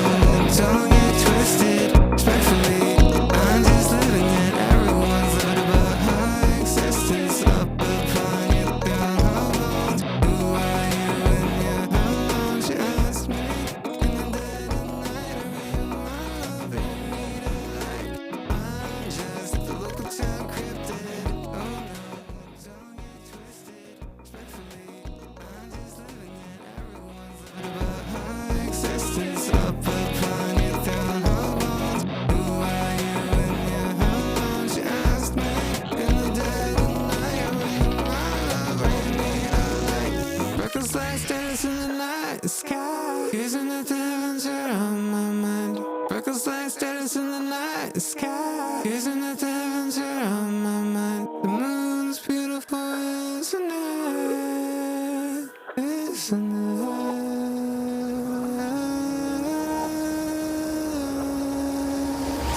don't get twisted. Respectfully, I'm just living it. Everyone's learned about high existence. Up upon you, down how long? Who are you and yeah, how long? Just me. In the dead of night, I read my love and need a light. I'm just a local town cryptid. Oh no, don't get twisted. Respectfully, I'm just living it. Everyone's learned about high existence. Up upon you, down how long? Who are you and yeah, how long? Just me. In the dead of night, I read my love and need a light. Reckless light stares in the night sky. Using the heavens are on my mind. Reckless light stares in the night sky. Using the heavens are on my mind. The moon's beautiful, isn't it? Isn't it?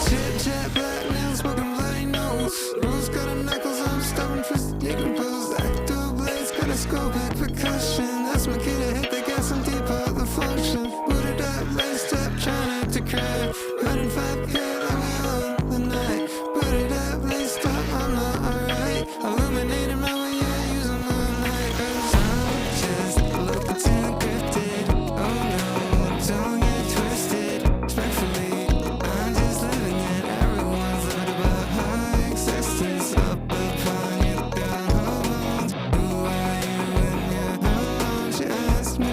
Chit chat, black nails, smoking bloody nose. Rose got a knuckles, I'm stubborn, twisted, you can pose. Active blades, got a scope, back percussion. That's my kid to hit, they got some deep out the function. Booted up, laced up, trying not to cry. 105 good, I'm on the night. Booted up, laced up, I'm not alright. Illuminating my way, yeah, using my light. 'Cause I'm just a local town cryptid. Oh no, don't get twisted. Respectfully, I'm just living it. Everyone's learned about high existence. Up upon you, down how long? Who are you and yeah, how long? Just me.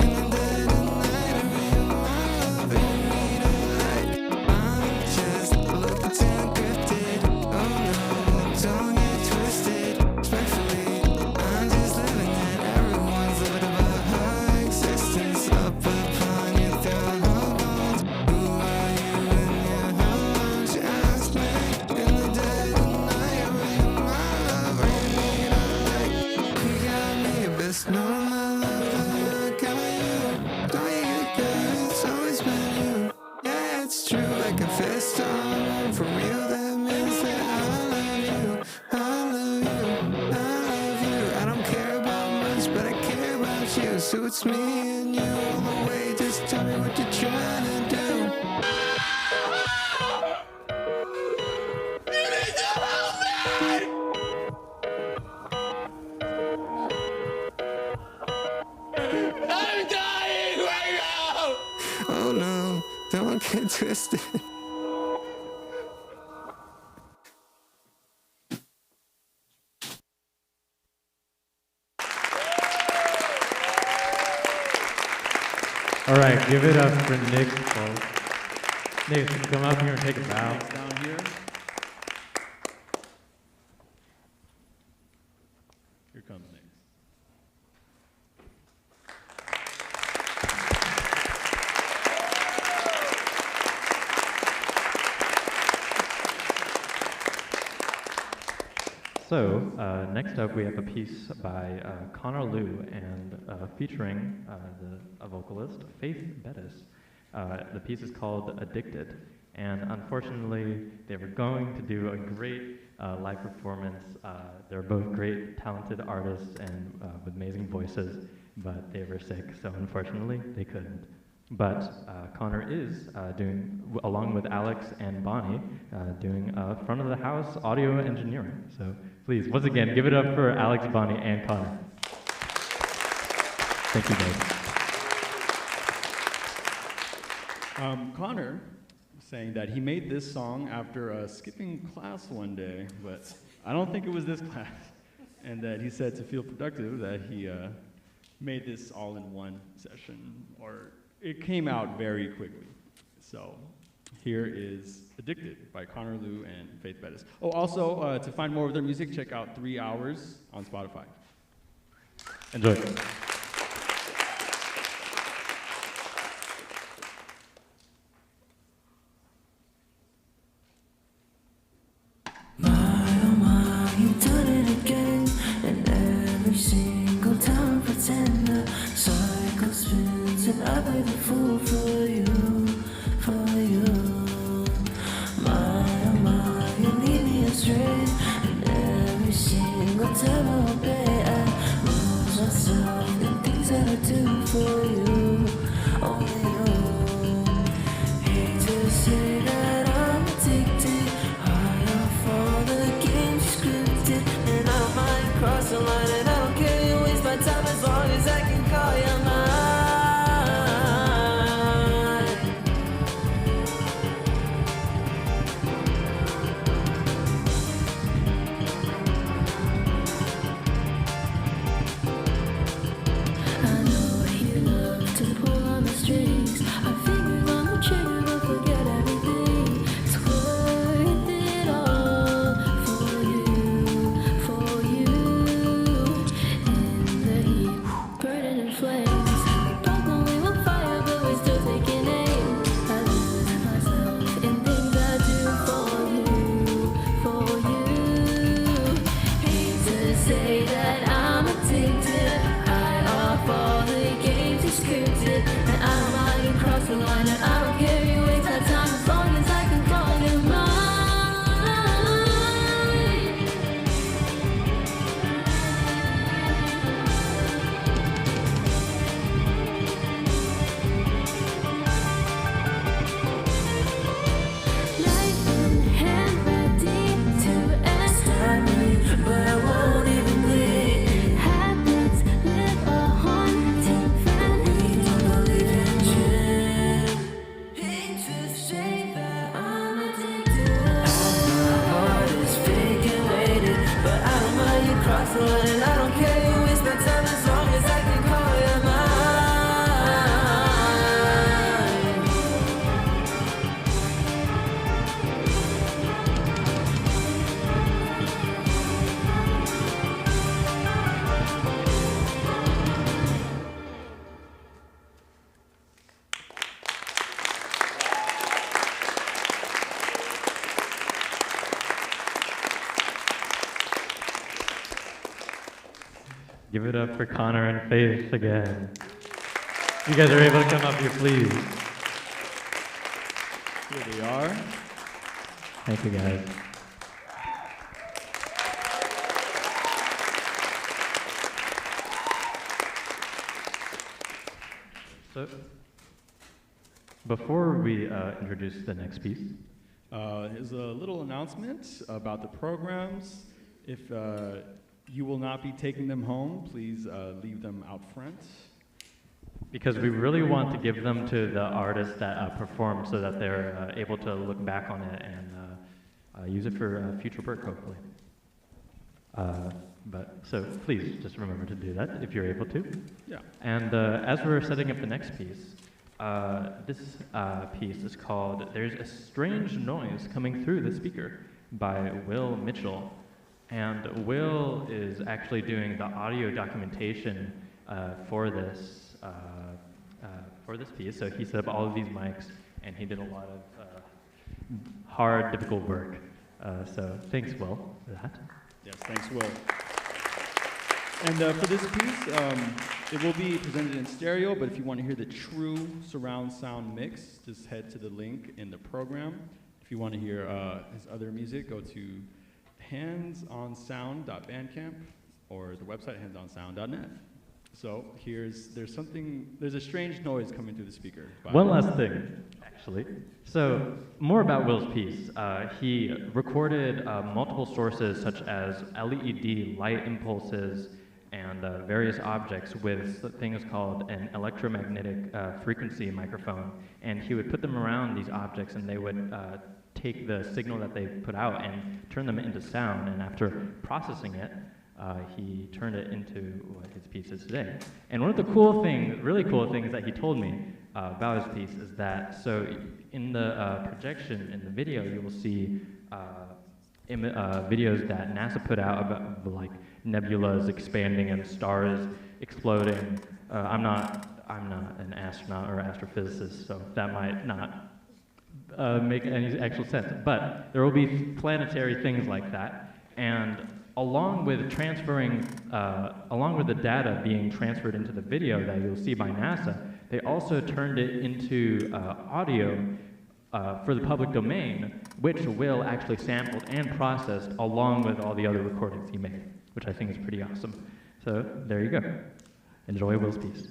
In the dead of night, I read my love and need a light. I'm just a local town cryptid. Oh no, don't get twisted. Respectfully, I'm just living it. Everyone's learned about high existence. Up upon you, down how long? Who are you and yeah, how long? Just me. In the dead of night, I read my love and need a light. You got me, your best known my love. I got you. Don't you get good? It's always been you. Yeah, it's true. I confess to all. For real, that means that I love you. I love you. I love you. I don't care about much, but I care about you. So it's me and you all the way. Just tell me what you're trying to do. I'm dying right now! Oh no, don't get twisted. All right, give it up for Nick, folks. Nick, come up here and take a bow. Down here. Here comes Nick. So, next up we have a piece by Connor Liu and featuring a vocalist, Faith Bettis. The piece is called Addicted, and unfortunately they were going to do a great live performance. They're both great, talented artists and with amazing voices, but they were sick, so unfortunately they couldn't. But Connor is doing, along with Alex and Bonnie, doing front of the house audio engineering. So please, once again, give it up for Alex, Bonnie, and Connor. Thank you, guys. Connor was saying that he made this song after skipping class one day, but I don't think it was this class. And that he said to feel productive that he made this all in one session, or it came out very quickly. So here is Addicted by Connor Liu and Faith Bettis. Oh, also, to find more of their music, check out 3 Hours on Spotify. Enjoy. Give it up for Connor and Faith again. You guys are able to come up here, please. Here they are. Thank you, guys. So, before we introduce the next piece, here's a little announcement about the programs. If you will not be taking them home, please leave them out front. because we really want to give them to the artists that perform so that they're able to look back on it and use it for future work, hopefully. But so please just remember to do that if you're able to. Yeah. And as we're setting up the next piece, this piece is called "There's a Strange Noise Coming Through the Speaker" by Will Mitchell. And Will is actually doing the audio documentation for this piece. So he set up all of these mics, and he did a lot of hard, difficult work. So thanks, Will, for that. Yes, thanks, Will. And for this piece, it will be presented in stereo, but if you want to hear the true surround sound mix, just head to the link in the program. If you want to hear his other music, go to handsonsound.bandcamp or the website handsonsound.net. So there's a strange noise coming through the speaker. One last thing, actually. So more about Will's piece. He recorded multiple sources such as LED light impulses and various objects with things called an electromagnetic frequency microphone. And he would put them around these objects and they would take the signal that they put out and turn them into sound. And after processing it, he turned it into what his piece is today. And one of the really cool things that he told me about his piece is that, so in the projection in the video, you will see videos that NASA put out about like nebulas expanding and stars exploding. I'm not an astronaut or astrophysicist, so that might not make any actual sense. But there will be planetary things like that, and along with the data being transferred into the video that you'll see by NASA, they also turned it into audio for the public domain, which Will actually sampled and processed along with all the other recordings he made, which I think is pretty awesome. So there you go. Enjoy Will's piece.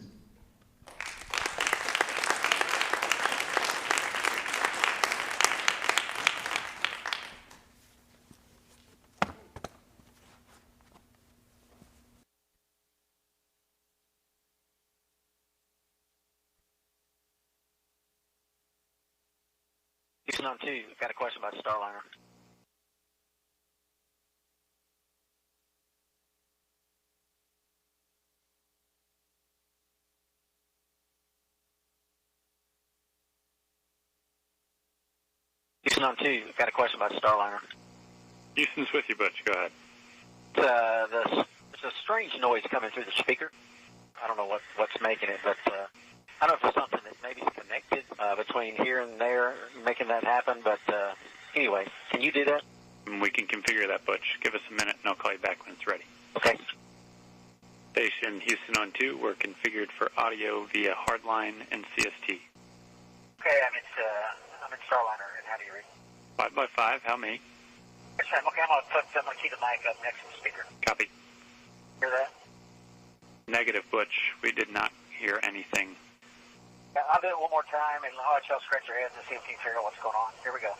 Houston on 2, got a question about Starliner. Houston on 2, got a question about Starliner. Houston's with you, Butch. Go ahead. There's a strange noise coming through the speaker. I don't know what's making it, but I don't know if it's something that maybe is connected between here and there, making that happen. But anyway, can you do that? We can configure that, Butch. Give us a minute, and I'll call you back when it's ready. Okay. Station Houston on 2, we're configured for audio via hardline and CST. Okay, I'm in Starliner, and how do you read? 5x5, how many? Okay, I'm gonna keep the mic up next to the speaker. Copy. Hear that? Negative, Butch. We did not hear anything. Yeah, I'll do it one more time, and I'll let y'all scratch your heads and see if you can figure out what's going on. Here we go.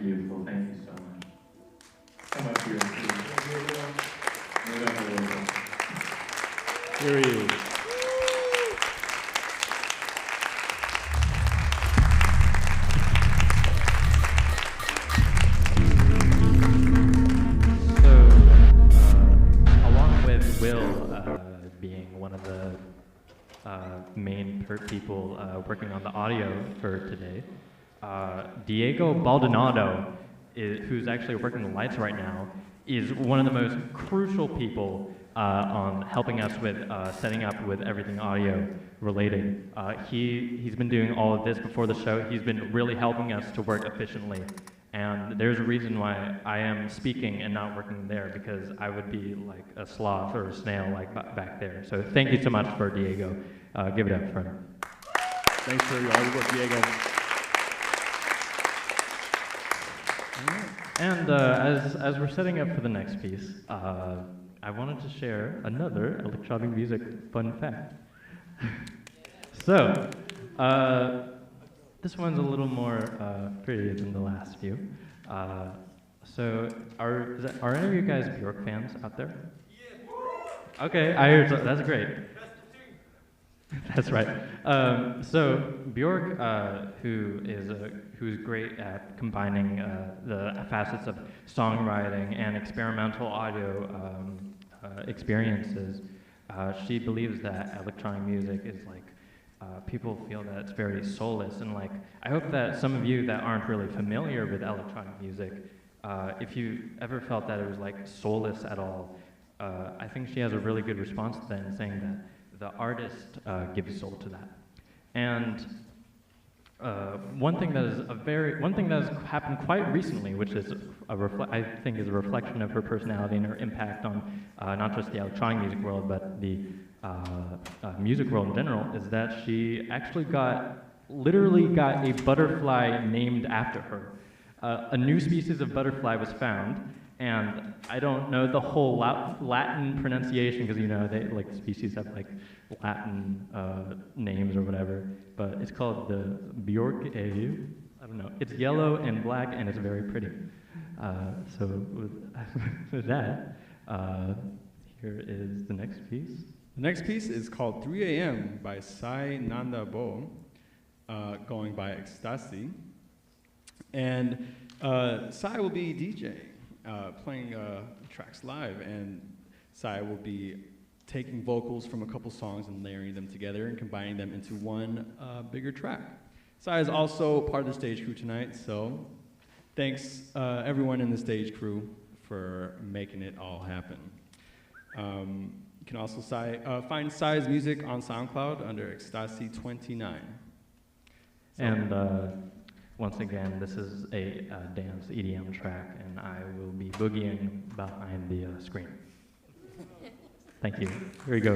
beautiful. Thank you so much. So much for your Here he is. Being one of the main people working on the audio for today. Diego Baldonado, who's actually working the lights right now, is one of the most crucial people on helping us with setting up with everything audio related. He's been doing all of this before the show. He's been really helping us to work efficiently. And there's a reason why I am speaking and not working there, because I would be like a sloth or a snail like back there. So thank you so much for Diego. Give it up for him. Thanks for all your work, Diego. And as we're setting up for the next piece, I wanted to share another electronic music fun fact. So, this one's a little more pretty than the last few. So, are any of you guys Bjork fans out there? Okay, I hear that's great. That's right. So Bjork, who's great at combining the facets of songwriting and experimental audio experiences, she believes that electronic music is like people feel that it's very soulless, and like I hope that some of you that aren't really familiar with electronic music, if you ever felt that it was like soulless at all, I think she has a really good response to that in saying that the artist gives soul to that. And one thing that has happened quite recently, which is I think is a reflection of her personality and her impact on not just the electronic music world, but the music world in general, is that she actually literally got a butterfly named after her. A new species of butterfly was found, and I don't know the whole Latin pronunciation, because they like species have like Latin names or whatever, but it's called the Bjorkaea. I don't know. It's yellow and black, and it's very pretty. So with that, here is the next piece. The next piece is called 3 a.m. by Sai Nanda Bo, going by Ecstasy. And Sai will be DJing, playing tracks live, and Sai will be taking vocals from a couple songs and layering them together and combining them into one bigger track. Sai is also part of the stage crew tonight, so thanks everyone in the stage crew for making it all happen. You can also find Sai's music on SoundCloud under Ecstasy29. And once again, this is a dance EDM track, and I will be boogieing behind the screen. Thank you. Here you go.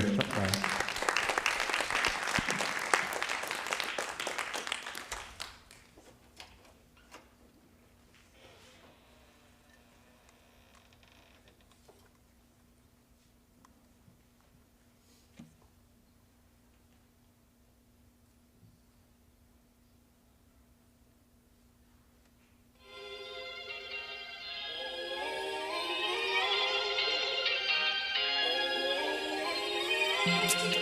Thank you.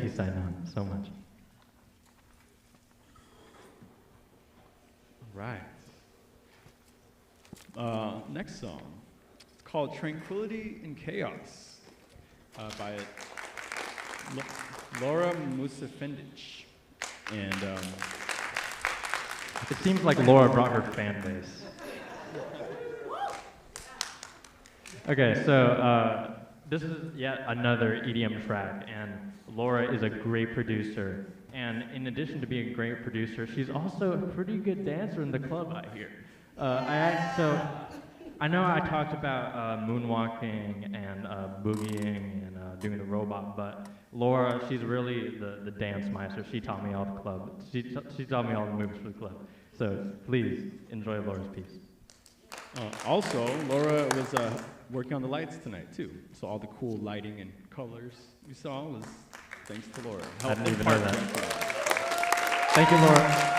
you, Sai Nanda, so much. All right. Next song. It's called Tranquility in Chaos by Laura Musafendic. And it seems like Laura brought her fan base. Okay, so this is yet another EDM track, and Laura is a great producer. And in addition to being a great producer, she's also a pretty good dancer in the club, I hear. I know I talked about moonwalking and boogieing and doing the robot, but Laura, she's really the dance meister. She taught me all the club. She taught me all the moves for the club. So please enjoy Laura's piece. Also, Laura was working on the lights tonight too. So all the cool lighting and colors you saw was thanks to Laura. I didn't even know that. Thank you, Laura.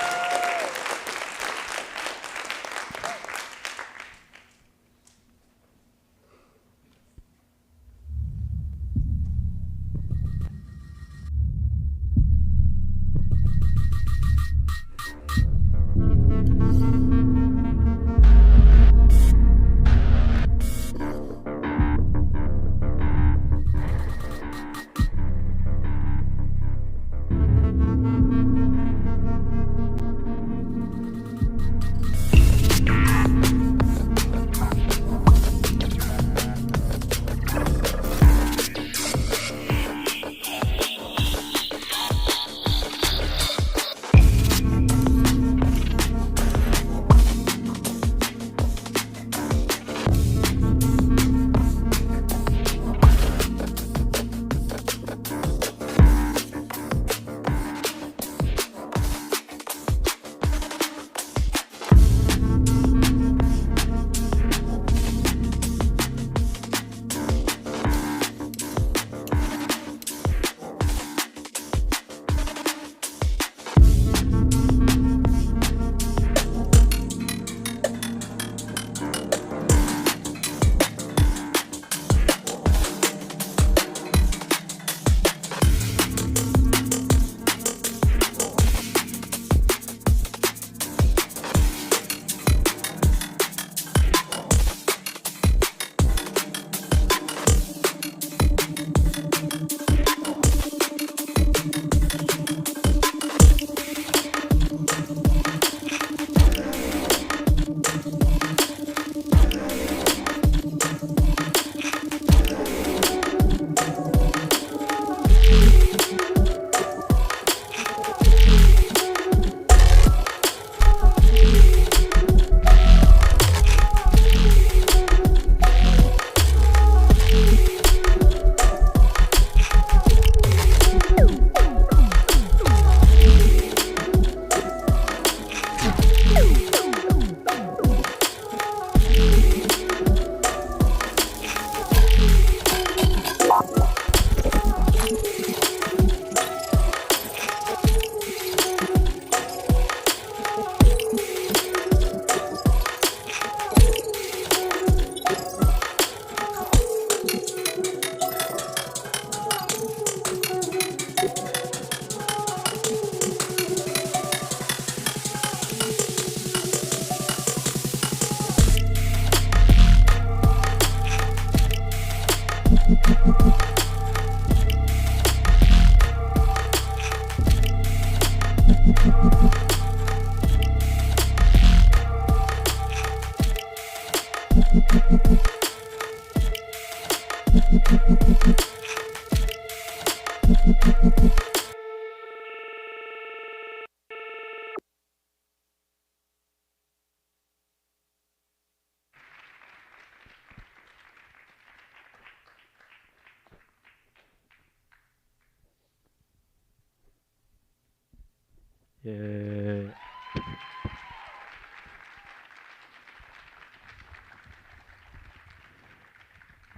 Yay.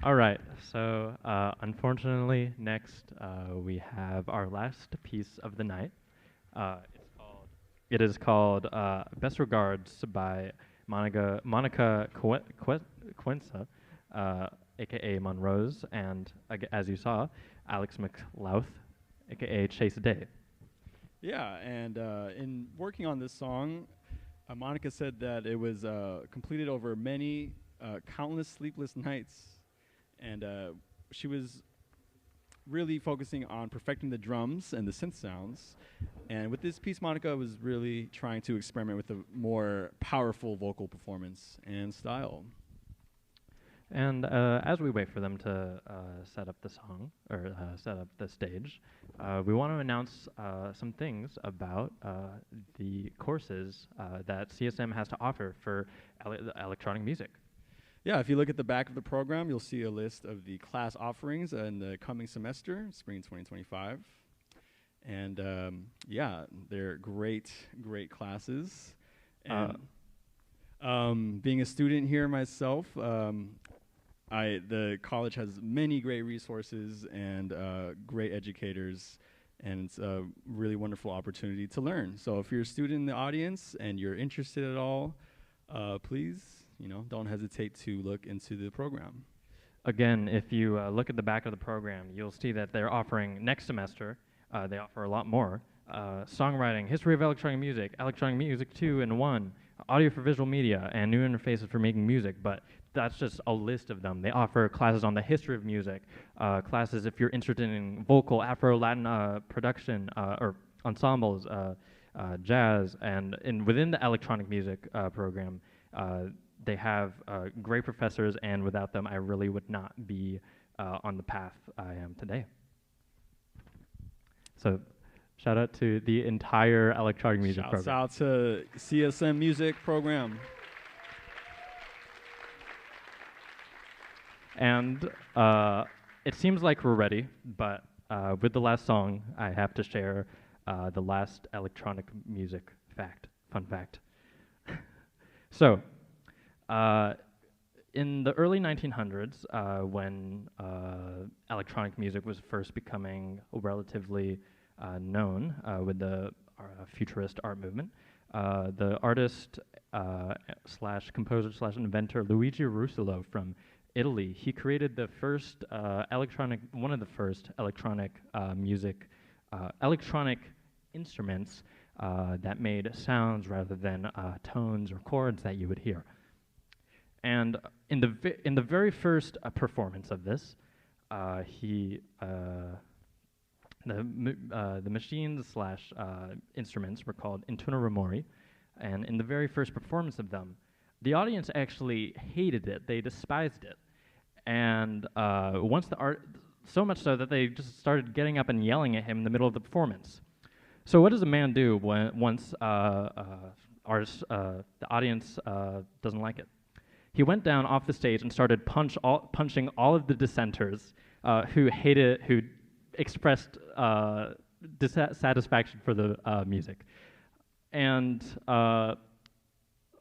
All right, so unfortunately, next we have our last piece of the night. It is called Best Regards by Monica Quinza, aka Monrose, and as you saw, Alex McLouth, aka Chase Day. Yeah, and in working on this song, Monica said that it was completed over many countless sleepless nights, and she was really focusing on perfecting the drums and the synth sounds. And with this piece, Monica was really trying to experiment with a more powerful vocal performance and style. And as we wait for them to set up the song, or set up the stage, we want to announce some things about the courses that CSM has to offer for electronic music. Yeah, if you look at the back of the program, you'll see a list of the class offerings in the coming semester, spring 2025. And yeah, they're great classes. And being a student here myself, the college has many great resources and great educators, and it's a really wonderful opportunity to learn. So if you're a student in the audience and you're interested at all, please, don't hesitate to look into the program. Again, if you look at the back of the program, you'll see that they're offering next semester, they offer a lot more. Songwriting, history of electronic music 2 and 1, audio for visual media, and new interfaces for making music, but that's just a list of them. They offer classes on the history of music, classes if you're interested in vocal, Afro-Latin production, or ensembles, jazz, and within the electronic music program, they have great professors, and without them, I really would not be on the path I am today. So, shout out to the entire electronic music program. Shouts out to CSM Music Program. And it seems like we're ready, but with the last song, I have to share the last electronic music fun fact. So, in the early 1900s, when electronic music was first becoming relatively known with the futurist art movement, the artist slash composer slash inventor Luigi Russolo from Italy, he created the first one of the first electronic electronic instruments that made sounds rather than tones or chords that you would hear. And in the very first performance of this, the machines slash instruments were called intonarumori, and in the very first performance of them, the audience actually hated it. They despised it, and once the art, so much so that they just started getting up and yelling at him in the middle of the performance. So what does a man do once the audience doesn't like it? He went down off the stage and started punching all of the dissenters who expressed dissatisfaction for the music. And I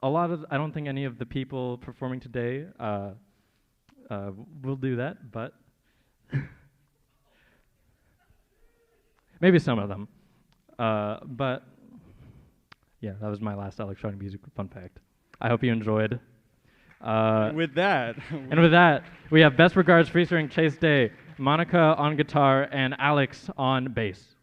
don't think any of the people performing today will do that, but maybe some of them. But yeah, that was my last electronic music fun fact. I hope you enjoyed. With that, we have best regards featuring Chase Day, Monica on guitar, and Alex on bass.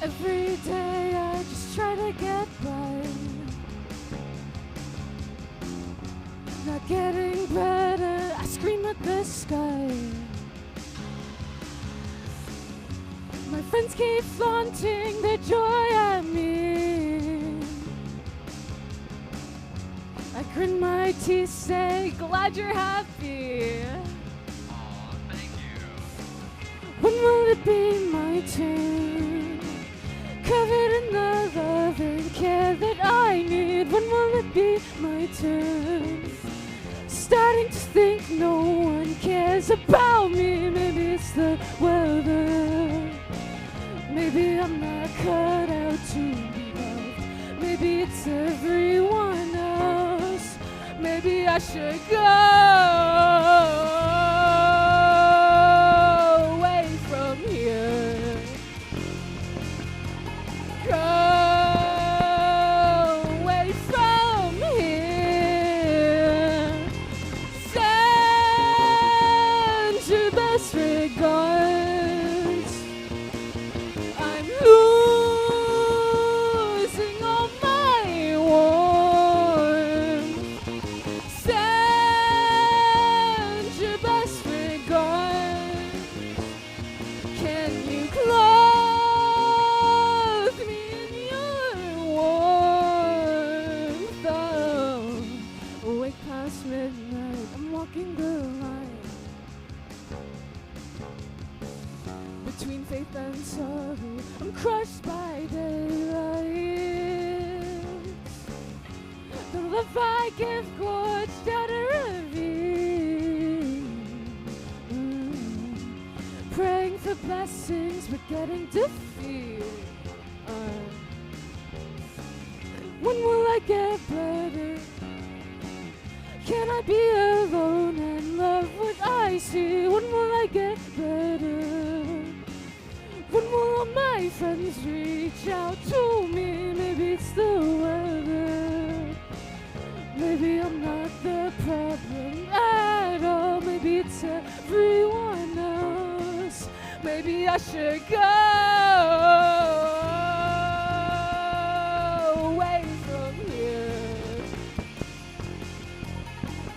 Every day I just try to get by. Not getting better, I scream at the sky. My friends keep flaunting their joy at me. I grin my teeth, say, glad you're happy. Aw, thank you. When will it be my turn? Covered in the love and care that I need. When will it be my turn? Starting to think no one cares about me. Maybe it's the weather. Maybe I'm not cut out to be loved. Maybe it's everyone else. Maybe I should go away from here. Go away from here. Send your best regards. I'm losing all my warmth. Send your best regards. Can you clothe me in your warmth? Oh, awake past midnight, I'm walking the line between faith and sorrow. I'm crushed by daylight. The love I give gorged out a ravine. Praying for blessings, but getting defeated. When will I get better? Can I be alone and love what I see? When will I get better? When will all my friends reach out to me? Maybe it's the weather. Maybe I'm not the problem at all. Maybe it's everyone else. Maybe I should go away from here.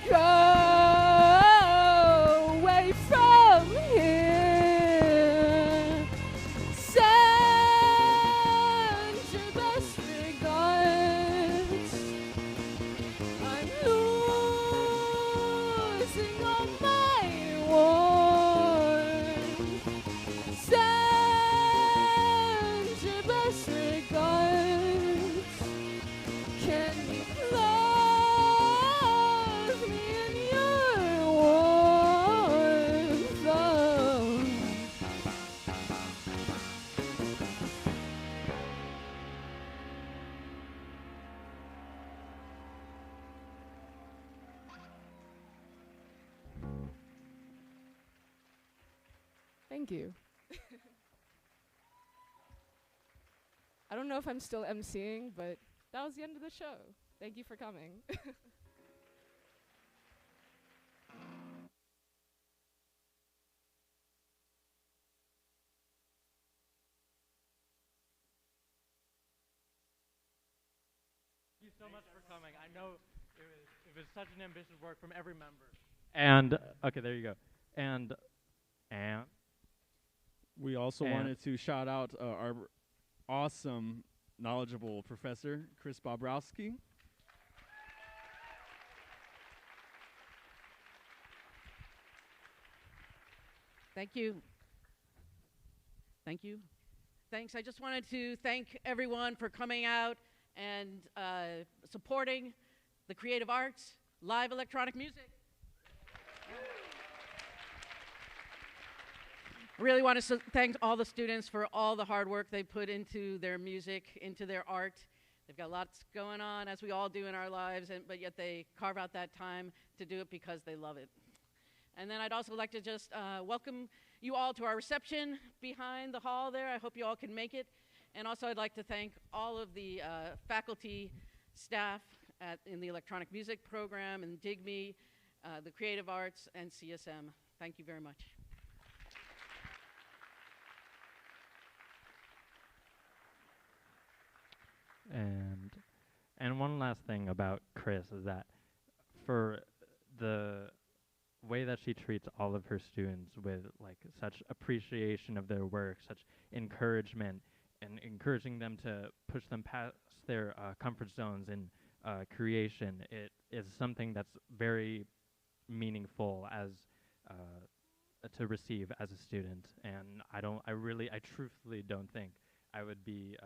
Go away from here. Send your best regards. I'm losing all my warmth. Send your best regards. Can you clothe me in your warmth? Oh. Thank you. I don't know if I'm still emceeing, but that was the end of the show. Thank you for coming. Thank you so much for coming. I know it was such an ambitious work from every member. And okay, there you go. And We also And- wanted to shout out our awesome, knowledgeable professor, Chris Bobrowski. Thank you. Thank you. Thanks. I just wanted to thank everyone for coming out and supporting the creative arts, live electronic music. I really want to thank all the students for all the hard work they put into their music, into their art. They've got lots going on, as we all do in our lives, but yet they carve out that time to do it because they love it. And then I'd also like to just welcome you all to our reception behind the hall there. I hope you all can make it. And also I'd like to thank all of the faculty, staff in the electronic music program and DigMe, the creative arts, and CSM. Thank you very much. one last thing about Kris is that for the way that she treats all of her students with like such appreciation of their work, such encouragement, and encouraging them to push them past their comfort zones in creation, it is something that's very meaningful as to receive as a student. And I truthfully don't think I would be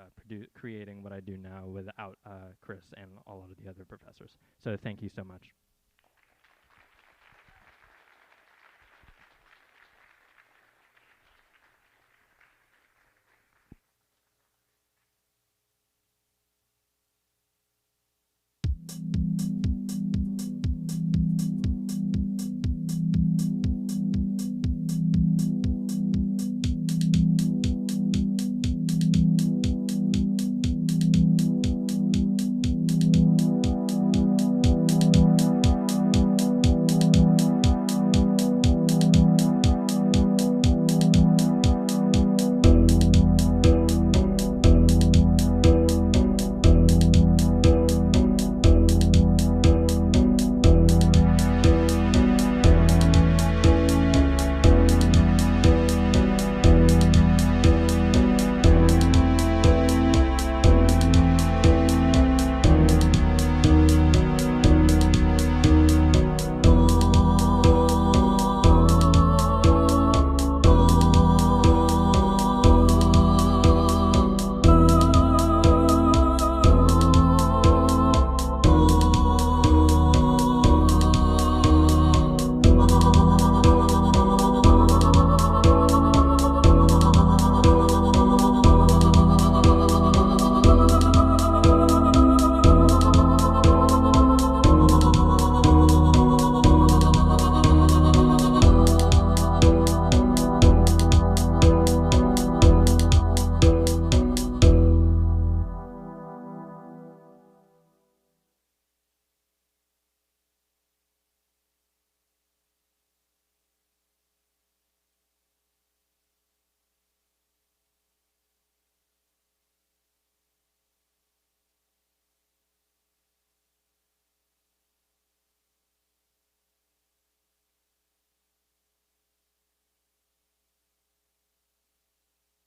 creating what I do now without Kris and all of the other professors. So thank you so much.